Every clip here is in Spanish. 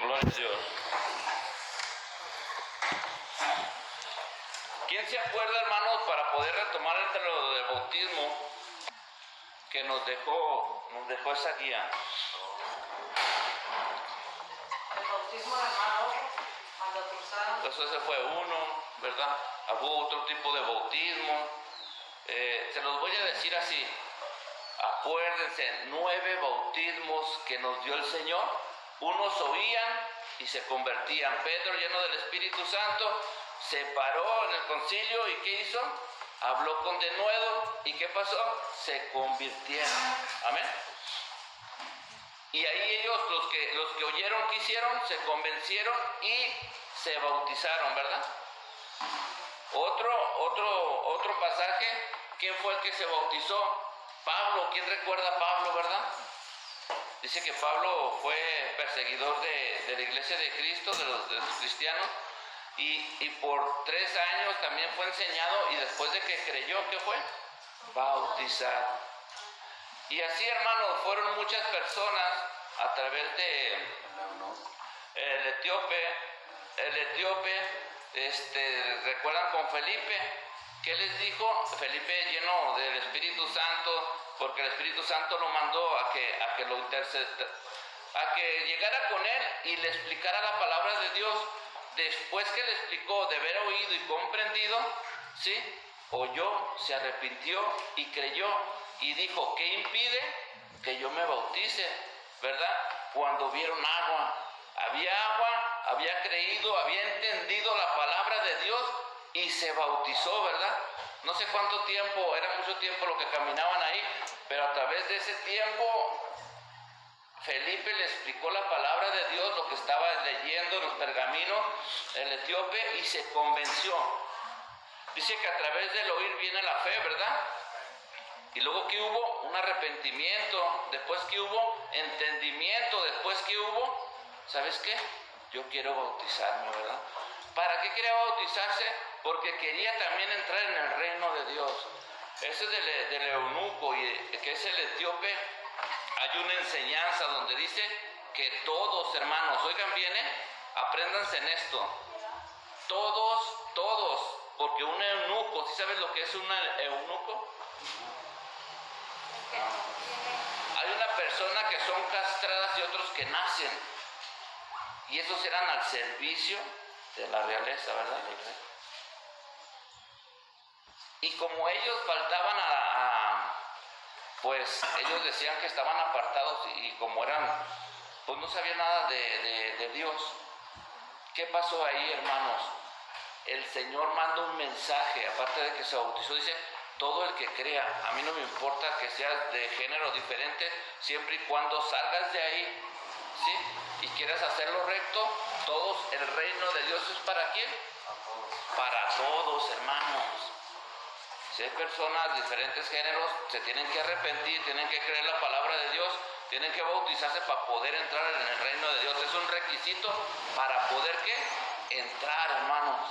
Gloria a Dios. ¿Quién se acuerda, hermanos, para poder retomar entre lo del bautismo que nos dejó esa guía? El bautismo de mano, cuando cruzaron. Entonces ese fue uno, ¿verdad? Hubo otro tipo de bautismo. Se los voy a decir así. Acuérdense, 9 bautismos que nos dio el Señor. Unos oían y se convertían. Pedro, lleno del Espíritu Santo, se paró en el concilio y ¿qué hizo? Habló con denuedo. ¿Y qué pasó? Se convirtieron. Amén. Y ahí ellos, los que oyeron, ¿qué hicieron? Se convencieron y se bautizaron, ¿verdad? Otro pasaje, ¿quién fue el que se bautizó? Pablo. ¿Quién recuerda a Pablo, verdad? Dice que Pablo fue perseguidor de la iglesia de Cristo, de los cristianos, y por 3 años también fue enseñado, y después de que creyó, ¿qué fue? Bautizado. Y así, hermanos, fueron muchas personas a través de el etíope, recuerdan con Felipe. ¿Qué les dijo? Felipe, lleno del Espíritu Santo, porque el Espíritu Santo lo mandó a que lo a que llegara con él y le explicara la palabra de Dios. Después que le explicó de haber oído y comprendido, ¿sí? Oyó, se arrepintió y creyó y dijo, ¿qué impide que yo me bautice? ¿Verdad? Cuando vieron agua, había creído, había entendido la palabra de Dios y se bautizó, ¿verdad? No sé cuánto tiempo, era mucho tiempo lo que caminaban ahí, pero a través de ese tiempo Felipe le explicó la palabra de Dios, lo que estaba leyendo en los pergaminos, el etíope, y se convenció. Dice que a través del oír viene la fe, ¿verdad? Y luego que hubo un arrepentimiento, después que hubo entendimiento, después que hubo, ¿sabes qué? Yo quiero bautizarme, ¿verdad? ¿Para qué quería bautizarse? Porque quería también entrar en el reino de Dios. Ese es del eunuco, y que es el etíope. Hay una enseñanza donde dice que todos, hermanos, oigan bien, apréndanse en esto. Todos, porque un eunuco, ¿sí sabes lo que es un eunuco? Hay una persona que son castradas y otros que nacen. Y esos eran al servicio de la realeza, ¿verdad? Y como ellos faltaban pues ellos decían que estaban apartados y como eran, pues no sabían nada de Dios. ¿Qué pasó ahí, hermanos? El Señor manda un mensaje, aparte de que se bautizó, dice, todo el que crea, a mí no me importa que seas de género diferente, siempre y cuando salgas de ahí, ¿sí? Y quieras hacerlo recto, todos, el reino de Dios es ¿para quién? Para todos, hermanos. Si hay personas de diferentes géneros, se tienen que arrepentir, tienen que creer la palabra de Dios, tienen que bautizarse para poder entrar en el reino de Dios. Es un requisito para poder, ¿qué? Entrar, hermanos.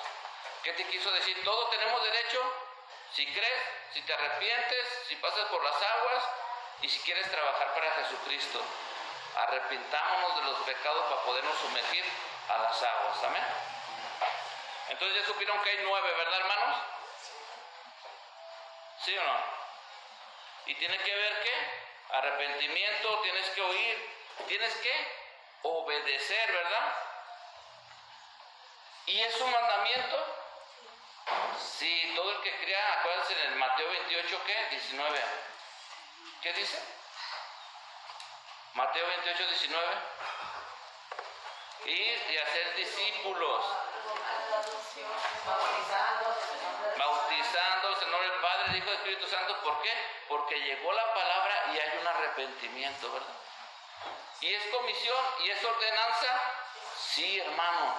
¿Qué te quiso decir? Todos tenemos derecho, si crees, si te arrepientes, si pasas por las aguas y si quieres trabajar para Jesucristo. Arrepintámonos de los pecados para podernos sumergir a las aguas. ¿Amén? Entonces ya supieron que hay 9, ¿verdad, hermanos? ¿Sí o no? Y tiene que ver ¿qué? Arrepentimiento, tienes que oír, tienes que obedecer, ¿verdad? ¿Y es un mandamiento? Sí, todo el que crea, acuérdense en el Mateo 28, ¿qué? 19. ¿Qué dice? Mateo 28, 19. Ir y hacer discípulos. Bautizándose en nombre del Padre, del Hijo y del Espíritu Santo. ¿Por qué? Porque llegó la palabra y hay un arrepentimiento, ¿verdad? ¿Y es comisión y es ordenanza? Sí, hermano.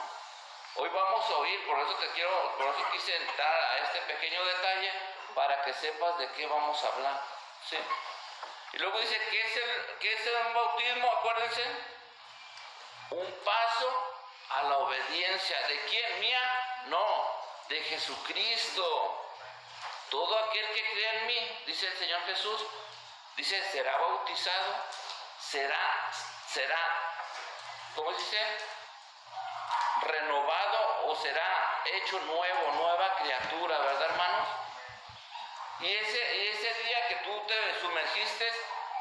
Hoy vamos a oír, por eso quise entrar a este pequeño detalle para que sepas de qué vamos a hablar. ¿Sí? Y luego dice, ¿qué es el bautismo? Acuérdense, un paso a la obediencia. ¿De quién? ¿Mía? No, de Jesucristo. Todo aquel que cree en mí, dice el Señor Jesús, dice, será bautizado, será ¿cómo se dice? Renovado o será hecho nuevo, nueva criatura, ¿verdad, hermanos? Y ese día que tú te sumergiste,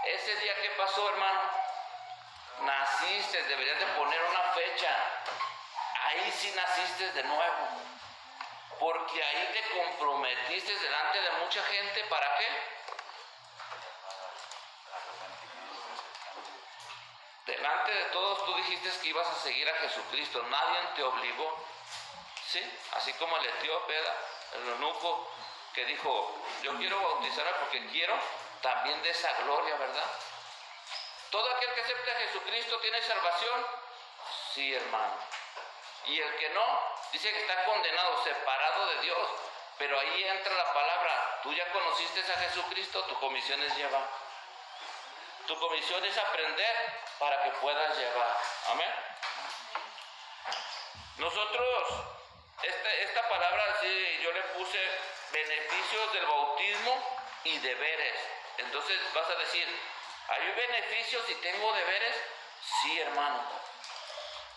ese día que pasó, hermano, naciste, deberías de poner una fecha. Ahí sí naciste de nuevo, porque ahí te comprometiste delante de mucha gente. ¿Para qué? Delante de todos tú dijiste que ibas a seguir a Jesucristo, nadie te obligó, ¿sí? Así como el etíope, el eunuco, que dijo, yo quiero bautizarme porque quiero también de esa gloria, ¿verdad? ¿Todo aquel que acepte a Jesucristo tiene salvación? Sí, hermano. Y el que no, dice que está condenado, separado de Dios. Pero ahí entra la palabra, tú ya conociste a Jesucristo, tu comisión es llevar. Tu comisión es aprender para que puedas llevar. Amén. Nosotros, esta palabra, sí, yo le puse beneficios del bautismo y deberes. Entonces vas a decir, ¿hay beneficios si tengo deberes? Sí, hermano.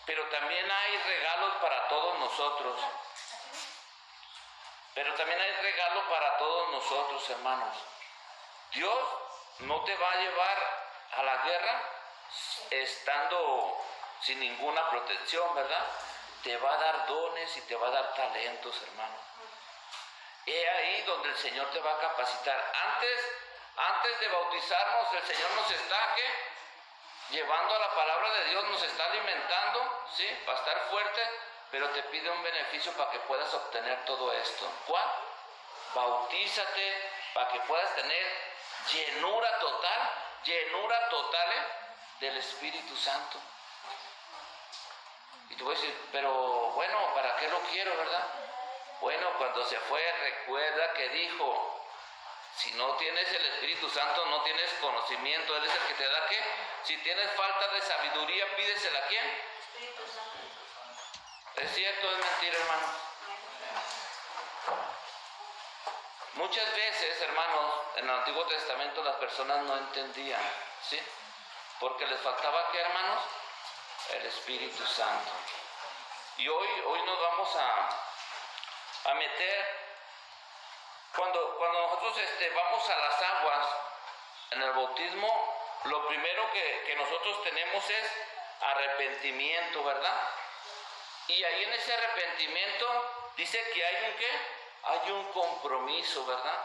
Pero también hay regalos para todos nosotros. Pero también hay regalos para todos nosotros, hermanos. Dios no te va a llevar a la guerra estando sin ninguna protección, ¿verdad? Te va a dar dones y te va a dar talentos, hermano. Es ahí donde el Señor te va a capacitar. Antes de bautizarnos, el Señor nos está, ¿qué? Llevando a la palabra de Dios, nos está alimentando, ¿sí? Para estar fuerte, pero te pide un beneficio para que puedas obtener todo esto. ¿Cuál? Bautízate para que puedas tener llenura total del Espíritu Santo. Y tú vas a decir, pero bueno, ¿para qué lo quiero, verdad? Bueno, cuando se fue, recuerda que dijo, si no tienes el Espíritu Santo, no tienes conocimiento. Él es el que te da, ¿qué? Si tienes falta de sabiduría, pídesela a ¿quién? Espíritu Santo. ¿Es cierto o es mentira, hermano? Muchas veces, hermanos, en el Antiguo Testamento las personas no entendían, ¿sí? Porque les faltaba, ¿qué, hermanos? El Espíritu Santo. Y hoy nos vamos a meter, cuando nosotros vamos a las aguas, en el bautismo, lo primero que nosotros tenemos es arrepentimiento, ¿verdad? Y ahí en ese arrepentimiento dice que hay un ¿qué? Hay un compromiso, ¿verdad?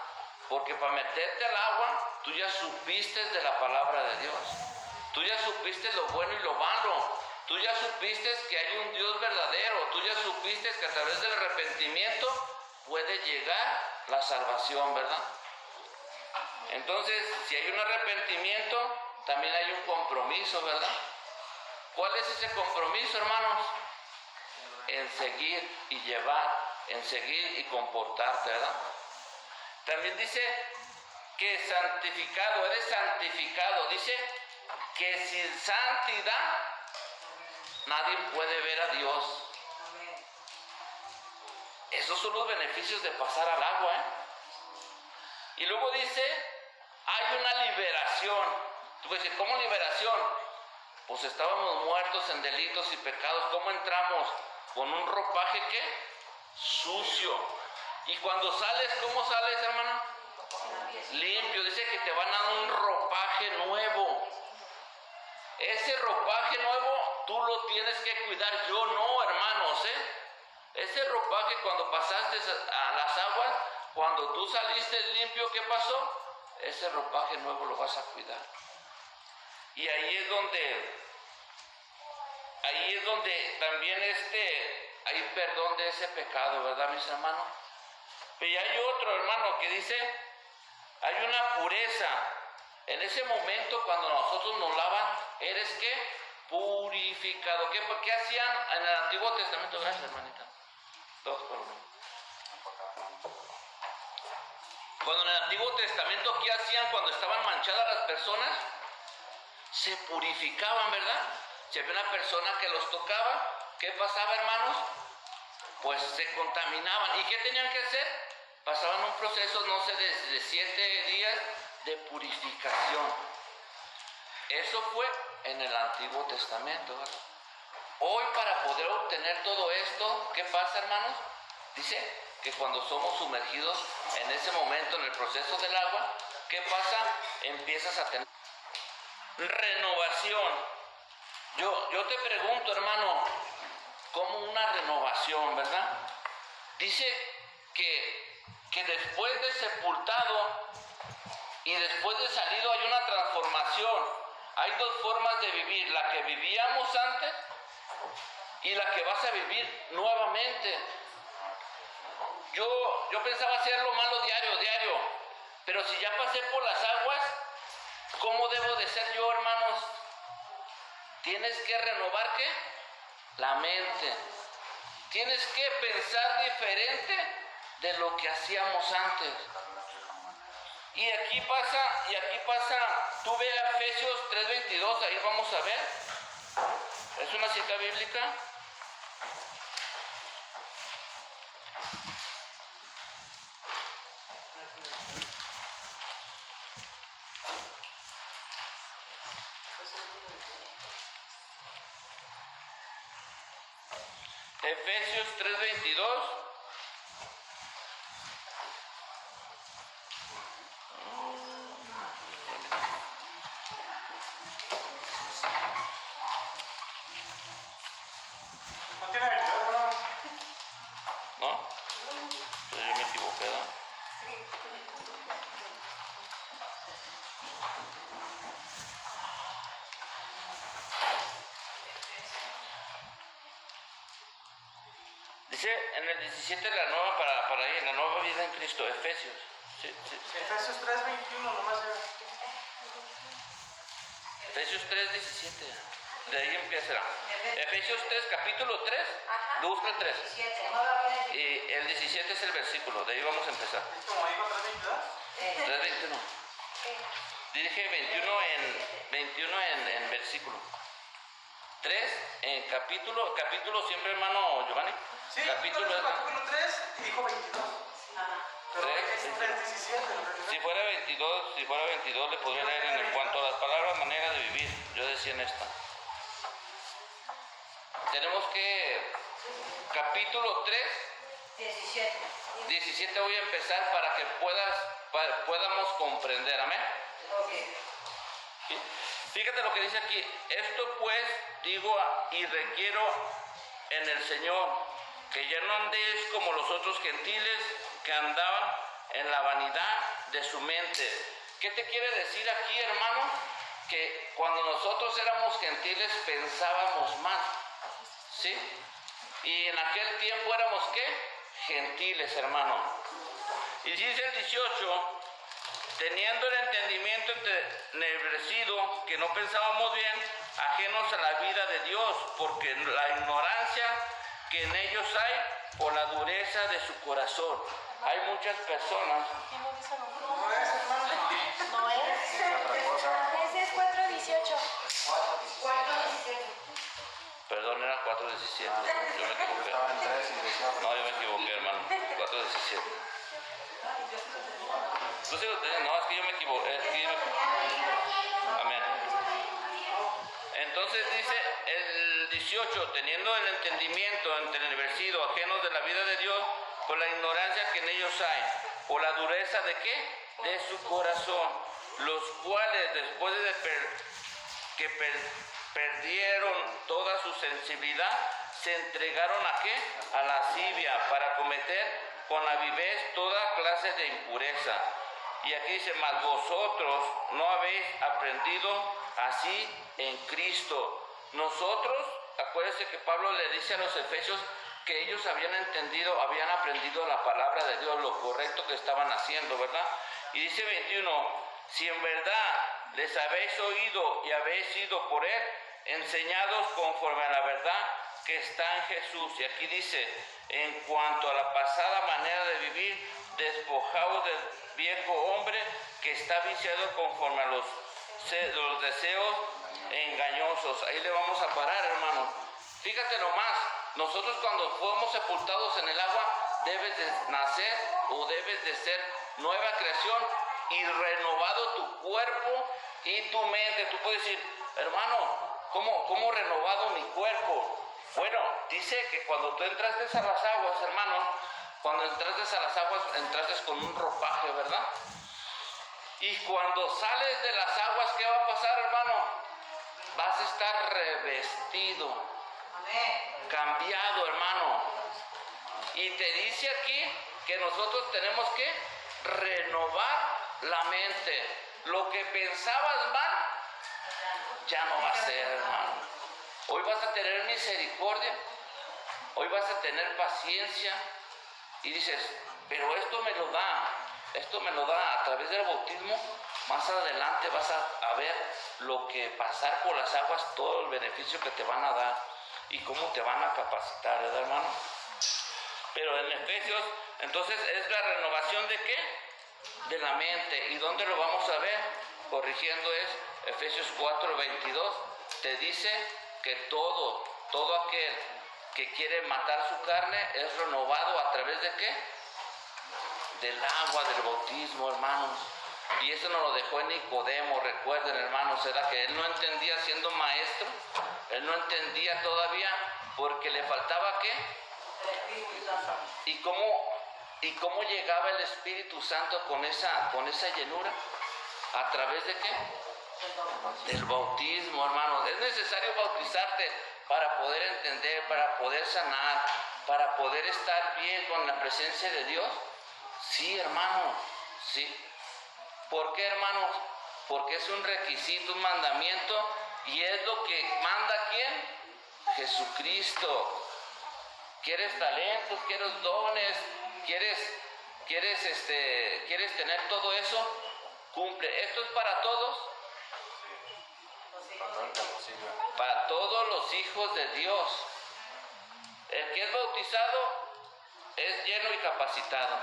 Porque para meterte al agua, tú ya supiste de la palabra de Dios. Tú ya supiste lo bueno y lo malo. Tú ya supiste que hay un Dios verdadero. Tú ya supiste que a través del arrepentimiento puede llegar la salvación, ¿verdad? Entonces, si hay un arrepentimiento, también hay un compromiso, ¿verdad? ¿Cuál es ese compromiso, hermanos? En seguir y llevar, en seguir y comportarte, ¿verdad? También dice que santificado, eres santificado. Dice que sin santidad nadie puede ver a Dios. Esos son los beneficios de pasar al agua, ¿eh? Y luego dice, hay una liberación. Tú puedes decir, ¿cómo liberación? Pues estábamos muertos en delitos y pecados. ¿Cómo entramos? Con un ropaje, ¿qué? Sucio. Y cuando sales, ¿cómo sales, hermano? Limpio. Dice que te van a dar un ropaje nuevo. Ese ropaje nuevo tú lo tienes que cuidar. Yo no, hermanos, ¿eh? Ese ropaje cuando pasaste a las aguas, cuando tú saliste limpio, ¿qué pasó? Ese ropaje nuevo lo vas a cuidar. Y ahí es donde también hay perdón de ese pecado, ¿verdad, mis hermanos? Pero hay otro, hermano, que dice, hay una pureza. En ese momento, cuando nosotros nos lavan, ¿eres qué? Purificado. ¿Qué hacían en el Antiguo Testamento? Gracias, hermanita. 2 por 1. Cuando en el Antiguo Testamento, ¿qué hacían cuando estaban manchadas las personas? Se purificaban, ¿verdad? Si había una persona que los tocaba, ¿qué pasaba, hermanos? Pues se contaminaban. ¿Y qué tenían que hacer? Pasaban un proceso, no sé, de 7 días de purificación. Eso fue en el Antiguo Testamento, ¿verdad? poder obtener todo esto, ¿qué pasa, hermanos? Dice que cuando somos sumergidos en ese momento, en el proceso del agua, ¿qué pasa? Empiezas a tener renovación. Yo te pregunto, hermano, ¿cómo una renovación, verdad? Dice que después de sepultado y después de salido hay una transformación. Hay dos formas de vivir, la que vivíamos antes y la que vas a vivir nuevamente. Yo pensaba hacer lo malo diario, pero si ya pasé por las aguas, ¿cómo debo de ser yo, hermanos? Tienes que renovar, ¿qué? La mente. Tienes que pensar diferente de lo que hacíamos antes. Y aquí pasa, tú ve a Efesios 3:22, ahí vamos a ver. Es una cita bíblica. Efesios 3:22. ¿No tiene 22, hermano? ¿No? Pues yo me equivoqué, ¿no? Dice en el 17 la nueva para ahí, la nueva vida en Cristo, Efesios. Sí. Efesios 3:21, nomás ya. Efesios 3:17. De ahí empieza. Efesios 3, capítulo 3, busca el 3. 17, no la viene. Y el 17 es el versículo, de ahí vamos a empezar. ¿Es como dijo 3:22? 3:21. Dije 21 en versículo. 3 en capítulo siempre, hermano Giovanni. Sí, Capítulo capítulo 3 y dijo 22. Pero Tres, es 3:17, en realidad. Si fuera 22 le podría leer en cuanto a las palabras, manera de vivir. Yo decía en esta. Tenemos que, capítulo 3, 17 voy a empezar para que podamos comprender. Amén. Fíjate lo que dice aquí. Esto pues digo y requiero en el Señor, que ya no andéis como los otros gentiles que andaban en la vanidad de su mente. ¿Qué te quiere decir aquí, hermano? Que cuando nosotros éramos gentiles pensábamos mal, ¿sí? Y en aquel tiempo éramos, ¿qué? Gentiles, hermano. Y dice el 18, teniendo el entendimiento entenebrecido, que no pensábamos bien, ajenos a la vida de Dios, porque la ignorancia que en ellos hay por la dureza de su corazón. Hay muchas personas. ¿No es, hermano? No es. Ese es 4:18. 4:17. Perdón, era 4:17. Yo me equivoqué. No, yo me equivoqué, hermano. 4:17. No, es que yo me equivoqué. Amén. Entonces dice el 18, teniendo el entendimiento entenebrecido, ajenos de la vida de Dios, por la ignorancia que en ellos hay, por la dureza de qué? De su corazón, los cuales después de perdieron toda su sensibilidad, se entregaron a qué? A la lascivia, para cometer con avidez toda clase de impureza. Y aquí dice, mas vosotros no habéis aprendido así en Cristo. Nosotros, acuérdense que Pablo le dice a los efesios que ellos habían aprendido la palabra de Dios, lo correcto que estaban haciendo, ¿verdad? Y dice 21, si en verdad les habéis oído y habéis sido por él enseñados conforme a la verdad que está en Jesús. Y aquí dice, en cuanto a la pasada manera de vivir, despojaos del viejo hombre que está viciado conforme a los deseos engañosos. Ahí le vamos a parar, hermano. Fíjate nomás, nosotros cuando fuimos sepultados en el agua, debes de nacer o debes de ser nueva creación y renovado tu cuerpo y tu mente. Tú puedes decir, hermano, ¿cómo renovado mi cuerpo? Bueno, dice dice que cuando tú entraste a las aguas, hermano, cuando entraste a las aguas, entraste con un ropaje, ¿verdad? Y cuando sales de las aguas, ¿qué va a pasar, hermano? Vas a estar revestido, cambiado, hermano. Y te dice aquí que nosotros tenemos que renovar la mente. Lo que pensabas mal, ya no va a ser, hermano. Hoy vas a tener misericordia, hoy vas a tener paciencia. Y dices, pero esto me lo da a través del bautismo. Más adelante vas a ver lo que pasar por las aguas, todo el beneficio que te van a dar y cómo te van a capacitar, ¿verdad, hermano? Pero en Efesios, entonces, es la renovación ¿de qué? De la mente. ¿Y dónde lo vamos a ver? Corrigiendo es Efesios 4:22. Te dice que todo aquel que quiere matar su carne es renovado a través de ¿qué? Del agua, del bautismo, hermanos. Y eso nos lo dejó en Nicodemo, recuerden, hermanos, era que él no entendía siendo maestro, él no entendía todavía porque le faltaba ¿qué? El Espíritu Santo. ¿Y cómo llegaba el Espíritu Santo con esa llenura? ¿A través de qué? Del bautismo, hermanos. Es necesario bautizarte para poder entender, para poder sanar, para poder estar bien con la presencia de Dios. Sí, hermano, sí. ¿Por qué, hermanos? Porque es un requisito, un mandamiento, y es lo que manda ¿quién? Jesucristo. ¿Quieres talentos? ¿Quieres dones? ¿Quieres tener todo eso? Cumple. ¿Esto es para todos? Para todos los hijos de Dios. El que es bautizado es lleno y capacitado.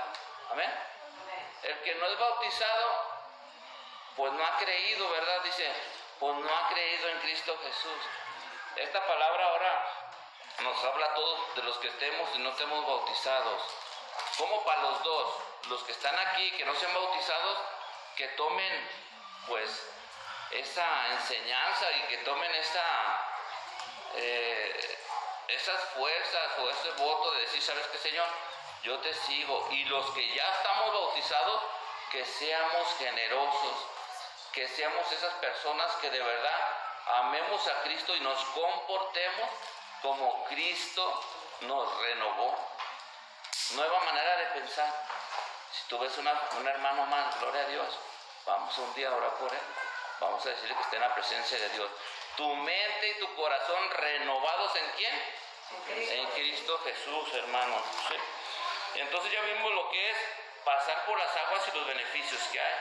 Amén. El que no es bautizado, pues no ha creído, ¿verdad? Dice, pues no ha creído en Cristo Jesús. Esta palabra ahora nos habla a todos de los que estemos y no estemos bautizados. Como para los dos, los que están aquí, que no sean bautizados, que tomen pues esa enseñanza y que tomen esas fuerzas o ese voto de decir, ¿sabes qué, Señor? Yo te sigo. Y los que ya estamos bautizados, que seamos generosos, que seamos esas personas que de verdad amemos a Cristo y nos comportemos como Cristo nos renovó. Nueva manera de pensar. Si tú ves un hermano más, gloria a Dios, vamos un día a orar por él. Vamos a decirle que esté en la presencia de Dios. Tu mente y tu corazón renovados ¿en quién? En Cristo Jesús, hermanos. ¿Sí? Entonces ya vimos lo que es pasar por las aguas y los beneficios que hay.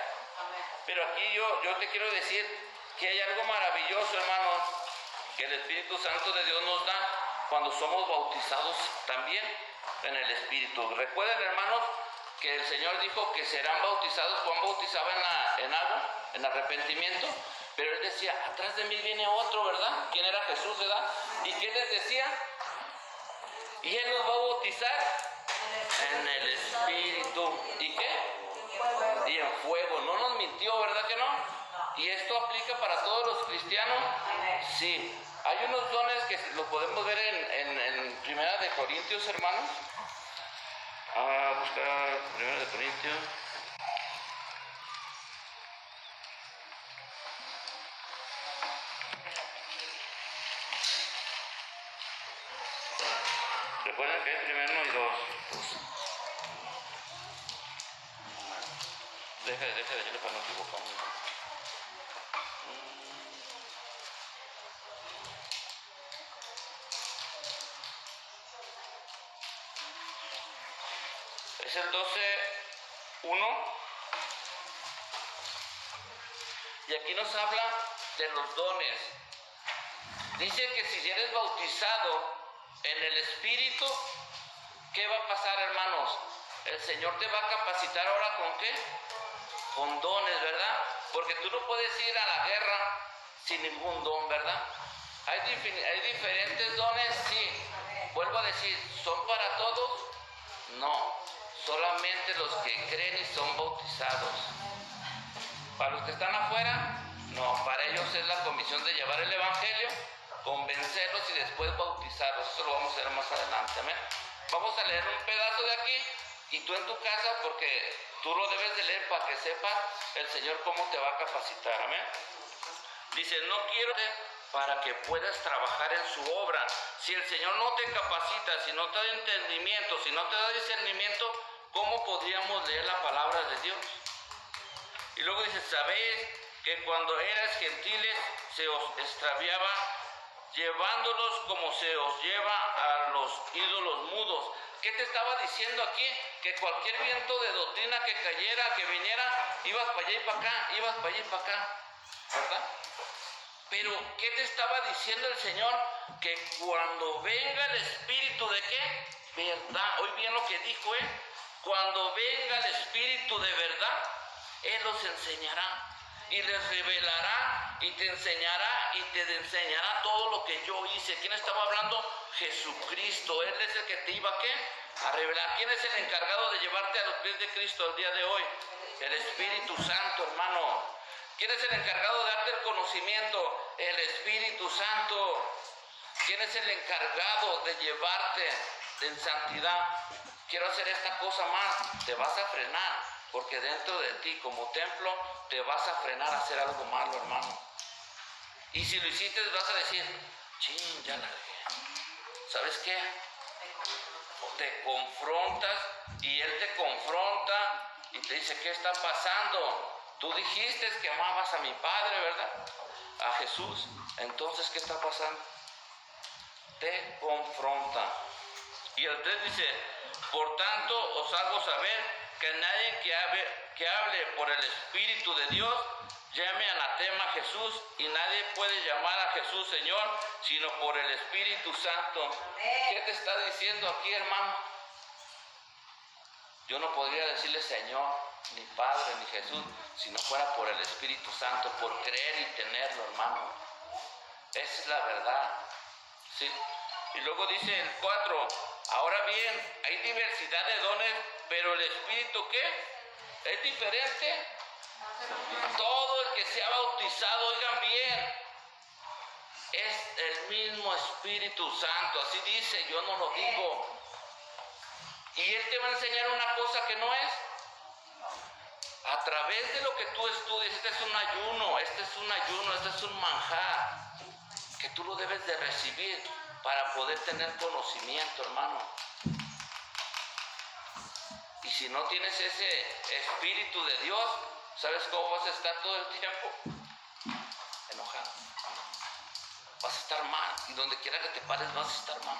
Pero aquí yo te quiero decir que hay algo maravilloso, hermanos, que el Espíritu Santo de Dios nos da cuando somos bautizados también en el Espíritu. Recuerden, hermanos, que el Señor dijo que serán bautizados. Juan bautizaba en agua, en arrepentimiento, pero él decía, atrás de mí viene otro, ¿verdad? ¿Quién era Jesús, verdad? ¿Y qué les decía? Y él nos va a bautizar en el Espíritu. ¿Y qué? Y en fuego. No nos mintió, ¿verdad que no? ¿Y esto aplica para todos los cristianos? Sí. Hay unos dones que lo podemos ver en Primera de Corintios, hermanos. A buscar Primera de Corintios. Recuerden que es primero 1 y 2. Deja de decirle para no equivocarme. Es el 12:1. Y aquí nos habla de los dones. Dice que si eres bautizado en el Espíritu, ¿qué va a pasar, hermanos? El Señor te va a capacitar ahora ¿con qué? Con dones, ¿verdad? Porque tú no puedes ir a la guerra sin ningún don, ¿verdad? Hay diferentes dones, sí. Vuelvo a decir, ¿son para todos? No, solamente los que creen y son bautizados. Para los que están afuera, no, para ellos es la comisión de llevar el Evangelio convencerlos y después bautizarlos. Eso lo vamos a ver más adelante, amén. Vamos a leer un pedazo de aquí y tú en tu casa, porque tú lo debes de leer para que sepas el Señor cómo te va a capacitar, amén. Dice, no quiero para que puedas trabajar en su obra. Si el Señor no te capacita, si no te da entendimiento, si no te da discernimiento, ¿cómo podríamos leer la palabra de Dios? Y luego dice, sabéis que cuando eras gentiles se os extraviaba, llevándolos como se os lleva a los ídolos mudos. ¿Qué te estaba diciendo aquí? Que cualquier viento de doctrina que cayera, que viniera, ibas para allá y para acá, ibas para allá y para acá, ¿verdad? Pero, ¿qué te estaba diciendo el Señor? Que cuando venga el Espíritu de ¿qué? Verdad. Oí bien lo que dijo Él. Cuando venga el Espíritu de verdad, Él los enseñará y les revelará y te enseñará todo lo que yo hice. ¿Quién estaba hablando? Jesucristo. Él es el que te iba ¿qué? A revelar. ¿Quién es el encargado de llevarte a los pies de Cristo el día de hoy? El Espíritu Santo, hermano. ¿Quién es el encargado de darte el conocimiento? El Espíritu Santo. ¿Quién es el encargado de llevarte en santidad? Quiero hacer esta cosa más. Te vas a frenar, porque dentro de ti, como templo, te vas a frenar a hacer algo malo, hermano. Y si lo hiciste, vas a decir, chin, ya la dejé. ¿Sabes qué? Te confrontas y Él te confronta y te dice, ¿qué está pasando? Tú dijiste que amabas a mi Padre, ¿verdad? A Jesús. Entonces, ¿qué está pasando? Te confronta. Y el 3 dice, por tanto os hago saber que nadie que hable por el Espíritu de Dios llame anatema a Jesús, y nadie puede llamar a Jesús Señor sino por el Espíritu Santo. ¿Qué te está diciendo aquí, hermano? Yo no podría decirle Señor, ni Padre, ni Jesús, si no fuera por el Espíritu Santo, por creer y tenerlo, hermano. Esa es la verdad, ¿sí? Y luego dice el 4, ahora bien, hay diversidad de dones, pero el Espíritu, ¿qué? Es diferente. Todo el que se ha bautizado, oigan bien, es el mismo Espíritu Santo, así dice, yo no lo digo. Y Él te va a enseñar una cosa que no es. A través de lo que tú estudies, este es un ayuno, este es un manjar, que tú lo debes de recibir para poder tener conocimiento, hermano. Y si no tienes ese Espíritu de Dios, ¿sabes cómo vas a estar todo el tiempo? Enojado. Vas a estar mal, y donde quiera que te pares vas a estar mal.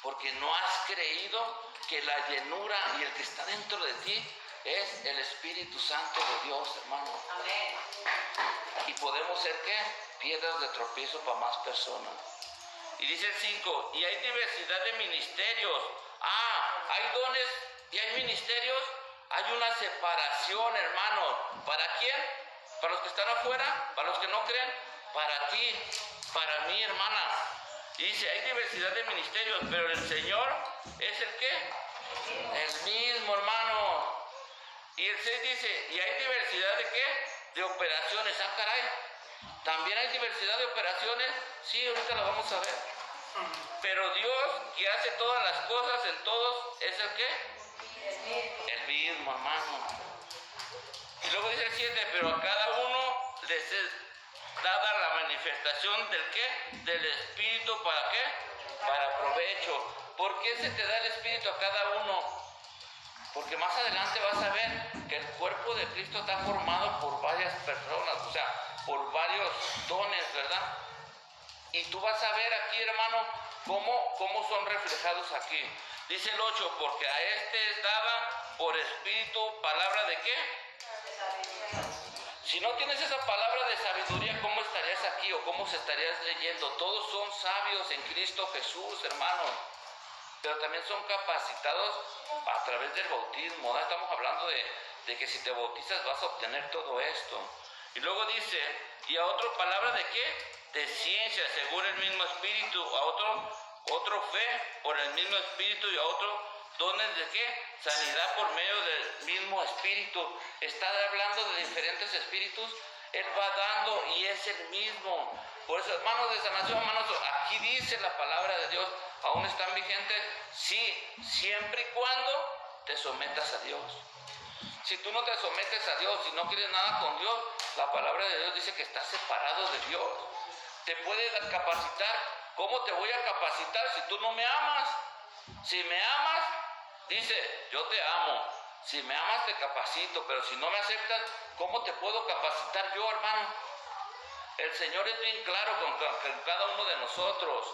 Porque no has creído que la llenura y el que está dentro de ti es el Espíritu Santo de Dios, hermano. Amén. Y podemos ser, ¿qué? Piedras de tropiezo para más personas. Y dice el 5, y hay diversidad de ministerios. Hay dones y hay ministerios. Hay una separación, hermano. ¿Para quién? ¿Para los que están afuera? ¿Para los que no creen? Para ti, para mí, hermana. Y dice, hay diversidad de ministerios, pero el Señor es el ¿qué? El mismo, hermano. Y el 6 dice, ¿y hay diversidad de qué? De operaciones. Caray. ¿También hay diversidad de operaciones? Sí, ahorita lo vamos a ver. Pero Dios, que hace todas las cosas en todos, ¿es el qué? El mismo, hermano. Y luego dice el 7, pero a cada uno les es dada la manifestación del ¿qué? Del Espíritu, ¿para qué? Para provecho. ¿Por qué se te da el Espíritu a cada uno? Porque más adelante vas a ver que el cuerpo de Cristo está formado por varias personas, o sea, por varios dones, ¿verdad? Y tú vas a ver aquí, hermano, cómo son reflejados aquí. Dice el 8, porque a este es dada por Espíritu palabra de ¿qué? Si no tienes esa palabra de sabiduría, ¿cómo estarías aquí o cómo se estarías leyendo? Todos son sabios en Cristo Jesús, hermano. Pero también son capacitados a través del bautismo, ¿no? Estamos hablando de que si te bautizas vas a obtener todo esto. Y luego dice, y a otro palabra de ¿qué? De ciencia, según el mismo Espíritu, a otro fe por el mismo Espíritu, y a otro dones de ¿qué? Sanidad por medio del mismo Espíritu. Está hablando de diferentes espíritus Él va dando y es el mismo. Por eso, hermanos de sanación, hermanos, aquí dice la palabra de Dios, aún están vigentes, sí, siempre y cuando te sometas a Dios. Si tú no te sometes a Dios, si no quieres nada con Dios, la palabra de Dios dice que estás separado de Dios. Te puede capacitar. ¿Cómo te voy a capacitar si tú no me amas? Si me amas, dice, yo te amo. Si me amas te capacito, pero si no me aceptas, ¿cómo te puedo capacitar yo, hermano? El Señor es bien claro con cada uno de nosotros.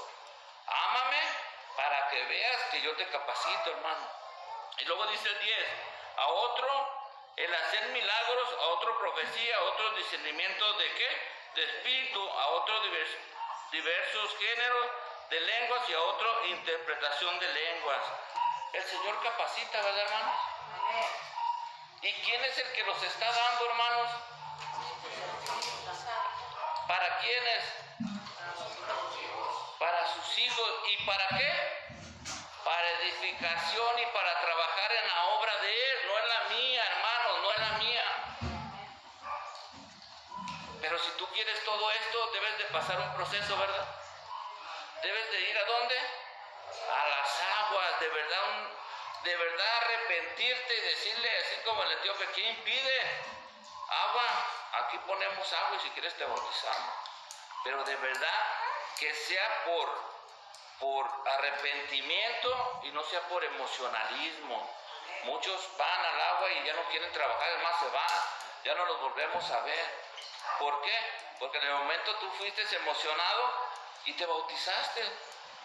Ámame para que veas que yo te capacito, hermano. Y luego dice el 10, a otro el hacer milagros, a otro profecía, a otro discernimiento de ¿qué? De espíritu, a otro diversos géneros de lenguas y a otro interpretación de lenguas. El Señor capacita, ¿verdad, hermanos? ¿Y quién es el que los está dando, hermanos? ¿Para quiénes? Para sus hijos. ¿Y para qué? Para edificación y para trabajar en la obra de Él. No es la mía, hermanos, no es la mía. Pero si tú quieres todo esto, debes de pasar un proceso, ¿verdad? Debes de ir ¿a dónde? A las aguas, de verdad arrepentirte y decirle, así como el etíope, ¿qué impide? Agua, aquí ponemos agua y si quieres te bautizamos. Pero de verdad que sea por arrepentimiento y no sea por emocionalismo. Muchos van al agua y ya no quieren trabajar, además se van, ya no los volvemos a ver. ¿Por qué? Porque en el momento tú fuiste emocionado y te bautizaste.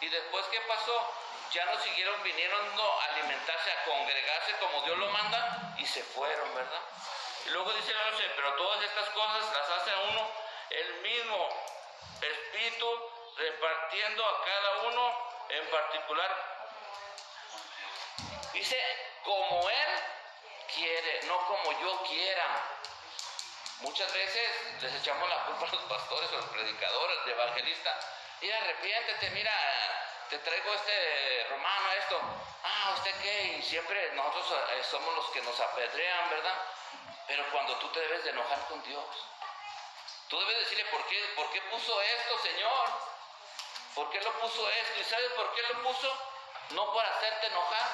Y después, ¿qué pasó? Ya no siguieron viniendo a alimentarse, a congregarse como Dios lo manda y se fueron, ¿verdad? Y luego dice la noche, pero todas estas cosas las hace uno el mismo Espíritu, repartiendo a cada uno en particular. Dice, como Él quiere, no como yo quiera. Muchas veces les echamos la culpa a los pastores, a los predicadores, de evangelistas. Mira, arrepiéntete, mira, te traigo Romano, esto. Ah, ¿usted qué? Y siempre nosotros somos los que nos apedrean, ¿verdad? Pero cuando tú te debes de enojar con Dios. Tú debes decirle, ¿por qué puso esto, Señor? ¿Por qué lo puso esto? ¿Y sabes por qué lo puso? No para hacerte enojar.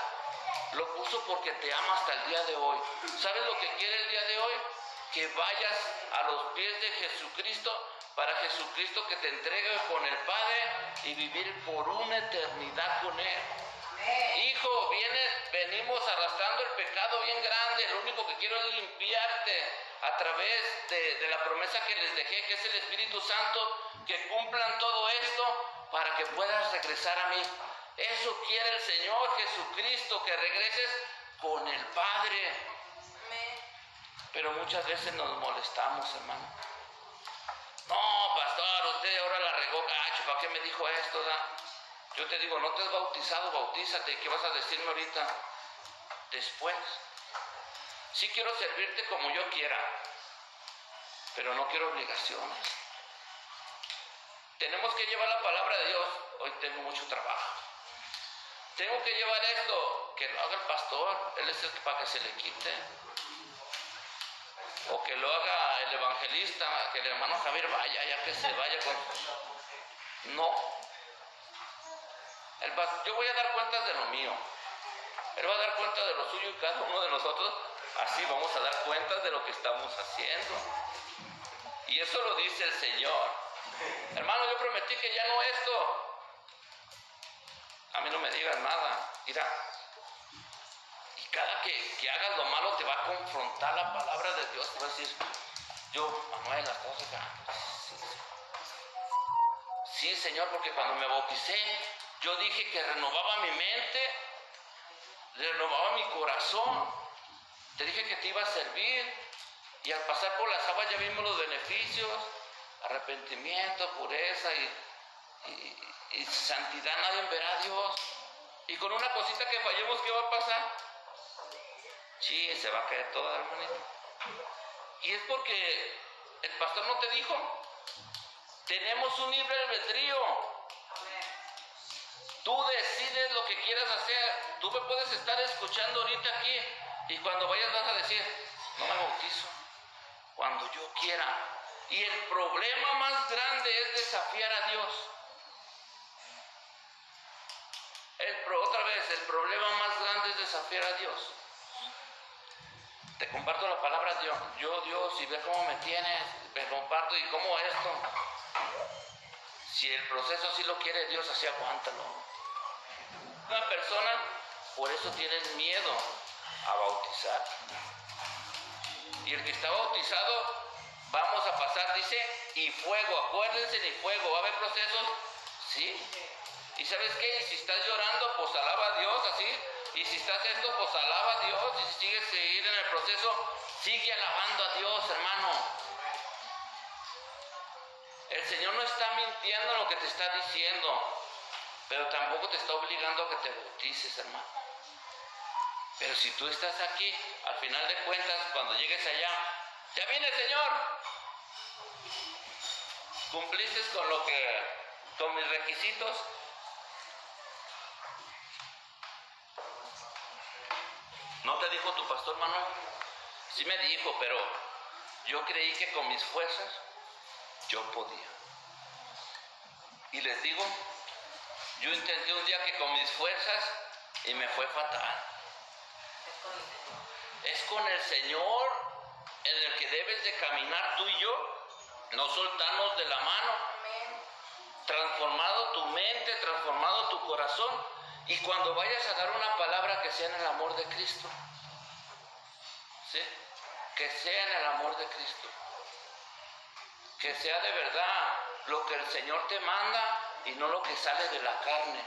Lo puso porque te ama hasta el día de hoy. ¿Sabes lo que quiere el día de hoy? Que vayas a los pies de Jesucristo, para Jesucristo que te entregue con el Padre y vivir por una eternidad con Él. Hijo, venimos arrastrando el pecado bien grande. Lo único que quiero es limpiarte a través de la promesa que les dejé, que es el Espíritu Santo, que cumplan todo esto para que puedas regresar a mí. Eso quiere el Señor Jesucristo, que regreses con el Padre. Pero muchas veces nos molestamos, hermano. No, pastor, usted ahora la regó gacho, ¿para qué me dijo esto? ¿Da? Yo te digo, no te has bautizado, bautízate. ¿Qué vas a decirme ahorita? Después. Sí quiero servirte como yo quiera, pero no quiero obligaciones. Tenemos que llevar la palabra de Dios. Hoy tengo mucho trabajo. Tengo que llevar esto, que lo haga el pastor. Él es el para que se le quite. O que lo haga el evangelista, que el hermano Javier vaya, ya que se vaya con... No. Yo voy a dar cuentas de lo mío. Él va a dar cuenta de lo suyo y cada uno de nosotros, así vamos a dar cuentas de lo que estamos haciendo. Y eso lo dice el Señor. Hermano, yo prometí que ya no esto. A mí no me digas nada. Mira. Y cada que hagas lo malo te va a confrontar la palabra de Dios. Te va a decir, Manuel, las cosas acá. Sí, Señor, porque cuando me bauticé, yo dije que renovaba mi mente, renovaba mi corazón. Te dije que te iba a servir. Y al pasar por las aguas ya vimos los beneficios. Arrepentimiento, pureza y santidad. Nadie verá a Dios. Y con una cosita que fallemos, ¿qué va a pasar? Sí, se va a caer toda, hermanito. Y es porque el pastor no te dijo. Tenemos un libre albedrío. Tú decides lo que quieras hacer. Tú me puedes estar escuchando ahorita aquí y cuando vayas vas a decir, no me bautizo. Cuando yo quiera. Y el problema más grande es desafiar a Dios. Otra vez, el problema más grande es desafiar a Dios. Te comparto la palabra de Dios. Yo, Dios, y ve cómo me tienes, me comparto y cómo esto. Si el proceso así lo quiere Dios, así aguántalo. Una persona, por eso tiene miedo a bautizar. Y el que está bautizado, vamos a pasar, dice, y fuego. Acuérdense, ni fuego. ¿Va a haber procesos? Sí. ¿Y sabes qué? Y si estás llorando, pues alaba a Dios, así. Y si estás esto, pues alaba a Dios. Y si sigues seguir en el proceso, sigue alabando a Dios, hermano. El Señor no está mintiendo en lo que te está diciendo, pero tampoco te está obligando a que te bautices, hermano. Pero si tú estás aquí, al final de cuentas, cuando llegues allá, ya viene el Señor. ¿Cumpliste con mis requisitos? ¿No te dijo tu pastor, hermano? Sí me dijo, pero yo creí que con mis fuerzas yo podía. Y les digo, yo intenté un día que con mis fuerzas y me fue fatal. Es con el Señor en el que debes de caminar tú y yo, no soltarnos de la mano. Transformado tu mente, transformado tu corazón, y cuando vayas a dar una palabra que sea en el amor de Cristo. ¿Sí? Que sea en el amor de Cristo. Que sea de verdad lo que el Señor te manda y no lo que sale de la carne.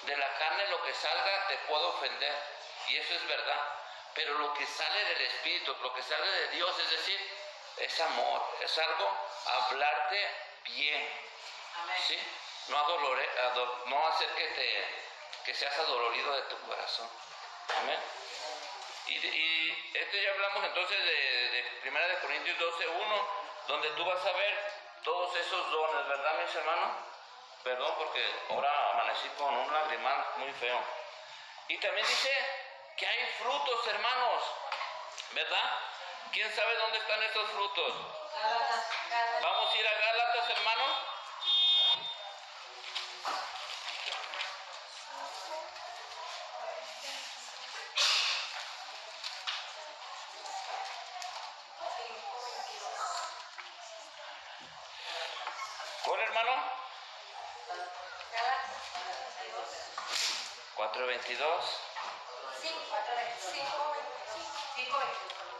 De la carne lo que salga te puede ofender, y eso es verdad. Pero lo que sale del Espíritu, lo que sale de Dios, es decir, es amor, es algo hablarte bien. ¿Sí? No hacer que seas adolorido de tu corazón. Amén. Y esto ya hablamos entonces de 1 Corintios 12:1, donde tú vas a ver todos esos dones, ¿verdad, mis hermanos? Perdón, porque ahora amanecí con un lagrimal muy feo. Y también dice que hay frutos, hermanos, ¿verdad? ¿Quién sabe dónde están esos frutos? Vamos a ir a Gálatas, hermanos. ¿Cuál, hermano? 4:22.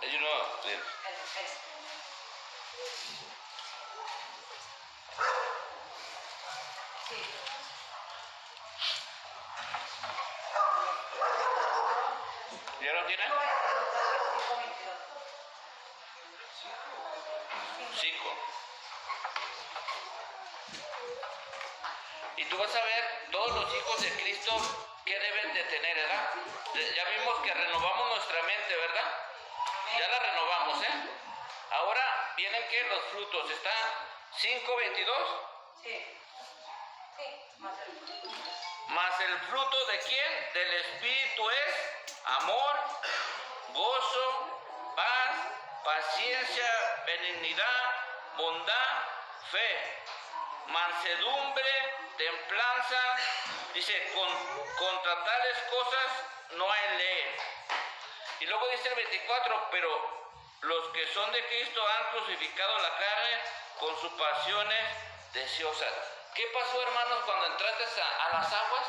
Hay uno, bien. ¿Ya lo tiene? 5. Y tú vas a ver todos los hijos de Cristo que deben de tener, ¿verdad? Ya vimos que renovamos nuestra mente, ¿verdad? Ya la renovamos, ¿eh? Ahora vienen que los frutos, ¿está 5:22? Sí. Mas el fruto de quién? Del Espíritu es amor, gozo, paz, paciencia, benignidad, bondad, fe, mansedumbre, templanza. Dice, contra tales cosas no hay ley. Y luego dice el 24, pero los que son de Cristo han crucificado la carne con sus pasiones deseosas. ¿Qué pasó, hermanos, cuando entraste a las aguas?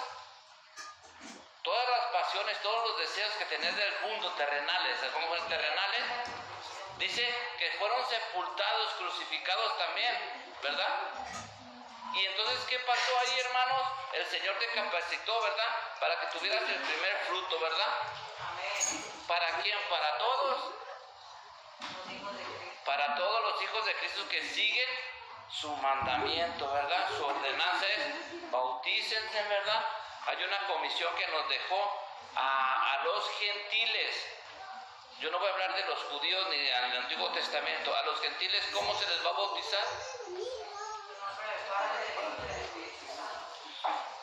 Todas las pasiones, todos los deseos que tenías del mundo, terrenales, ¿cómo son terrenales? Dice que fueron sepultados, crucificados también, ¿verdad? Y entonces, ¿qué pasó ahí, hermanos? El Señor te capacitó, ¿verdad? Para que tuvieras el primer fruto, ¿verdad? Amén. ¿Para quién? Para todos. Los hijos de Cristo. Para todos los hijos de Cristo que siguen su mandamiento, ¿verdad? Su ordenanza es bautícense, ¿verdad? Hay una comisión que nos dejó a los gentiles. Yo no voy a hablar de los judíos ni del Antiguo Testamento. A los gentiles, ¿cómo se les va a bautizar?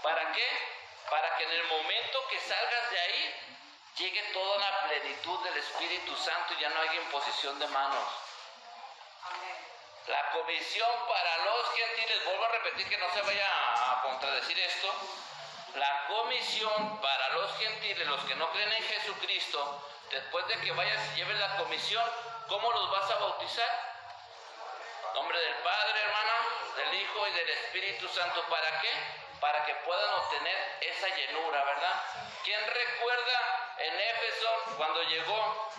¿Para qué? Para que en el momento que salgas de ahí, llegue toda la plenitud del Espíritu Santo y ya no haya imposición de manos. Amén. La comisión para los gentiles, vuelvo a repetir que no se vaya a contradecir esto. La comisión para los gentiles, los que no creen en Jesucristo, después de que vayas y lleves la comisión, ¿cómo los vas a bautizar? Nombre del Padre, hermana, del Hijo y del Espíritu Santo. ¿Para qué? Para que puedan obtener esa llenura, ¿verdad? ¿Quién recuerda en Éfeso cuando llegó,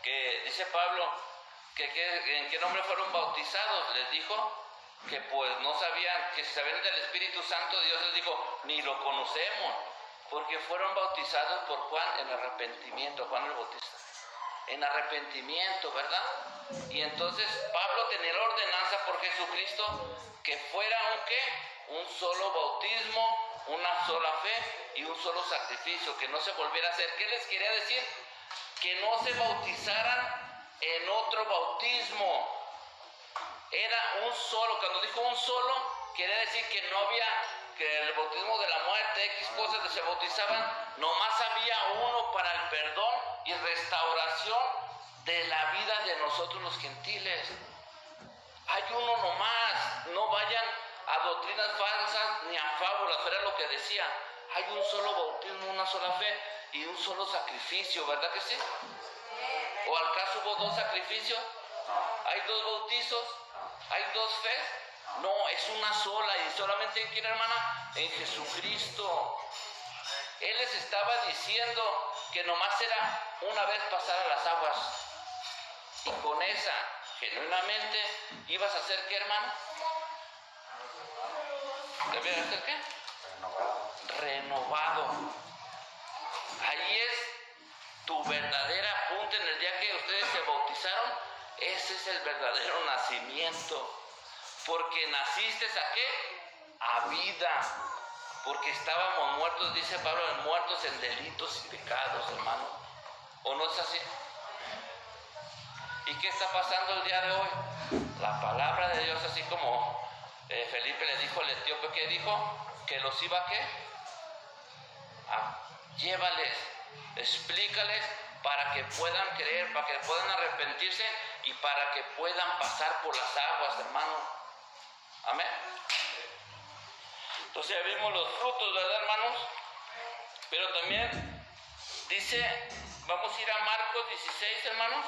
que dice Pablo, en qué nombre fueron bautizados? Les dijo que pues no sabían, que si sabían del Espíritu Santo, Dios les dijo, ni lo conocemos, porque fueron bautizados por Juan en arrepentimiento, Juan el Bautista, en arrepentimiento, ¿verdad? Y entonces Pablo tenía la ordenanza por Jesucristo que fuera un ¿qué? Un solo bautismo, una sola fe y un solo sacrificio, que no se volviera a hacer. ¿Qué les quería decir? Que no se bautizaran en otro bautismo. Era un solo. Cuando dijo un solo, quiere decir que no había, que el bautismo de la muerte, X cosas que se bautizaban, nomás había uno para el perdón y restauración de la vida de nosotros los gentiles. Hay uno nomás, no vayan a doctrinas falsas ni a fábulas, era lo que decía. Hay un solo bautismo, una sola fe y un solo sacrificio, ¿verdad que sí? ¿O al caso hubo dos sacrificios? ¿Hay dos bautizos? ¿Hay dos fes? No, es una sola. ¿Y solamente en quién, hermana? En Jesucristo. Él les estaba diciendo que nomás era una vez pasar a las aguas. Y con esa, genuinamente, ibas a hacer ¿qué, hermano? ¿Debías hacer qué? Renovado. Ahí es tu verdadera punta en el día que ustedes se bautizaron. Ese es el verdadero nacimiento. Porque naciste ¿a qué? A vida. Porque estábamos muertos, dice Pablo, muertos en delitos y pecados, hermano. ¿O no es así? ¿Y qué está pasando el día de hoy? La palabra de Dios, así como Felipe le dijo al etíope, ¿qué dijo? Que los iba ¿a qué? Llévales, explícales para que puedan creer, para que puedan arrepentirse y para que puedan pasar por las aguas, hermano. Amén. Entonces ya vimos los frutos, ¿verdad, hermanos? Pero también dice, vamos a ir a Marcos 16, hermanos.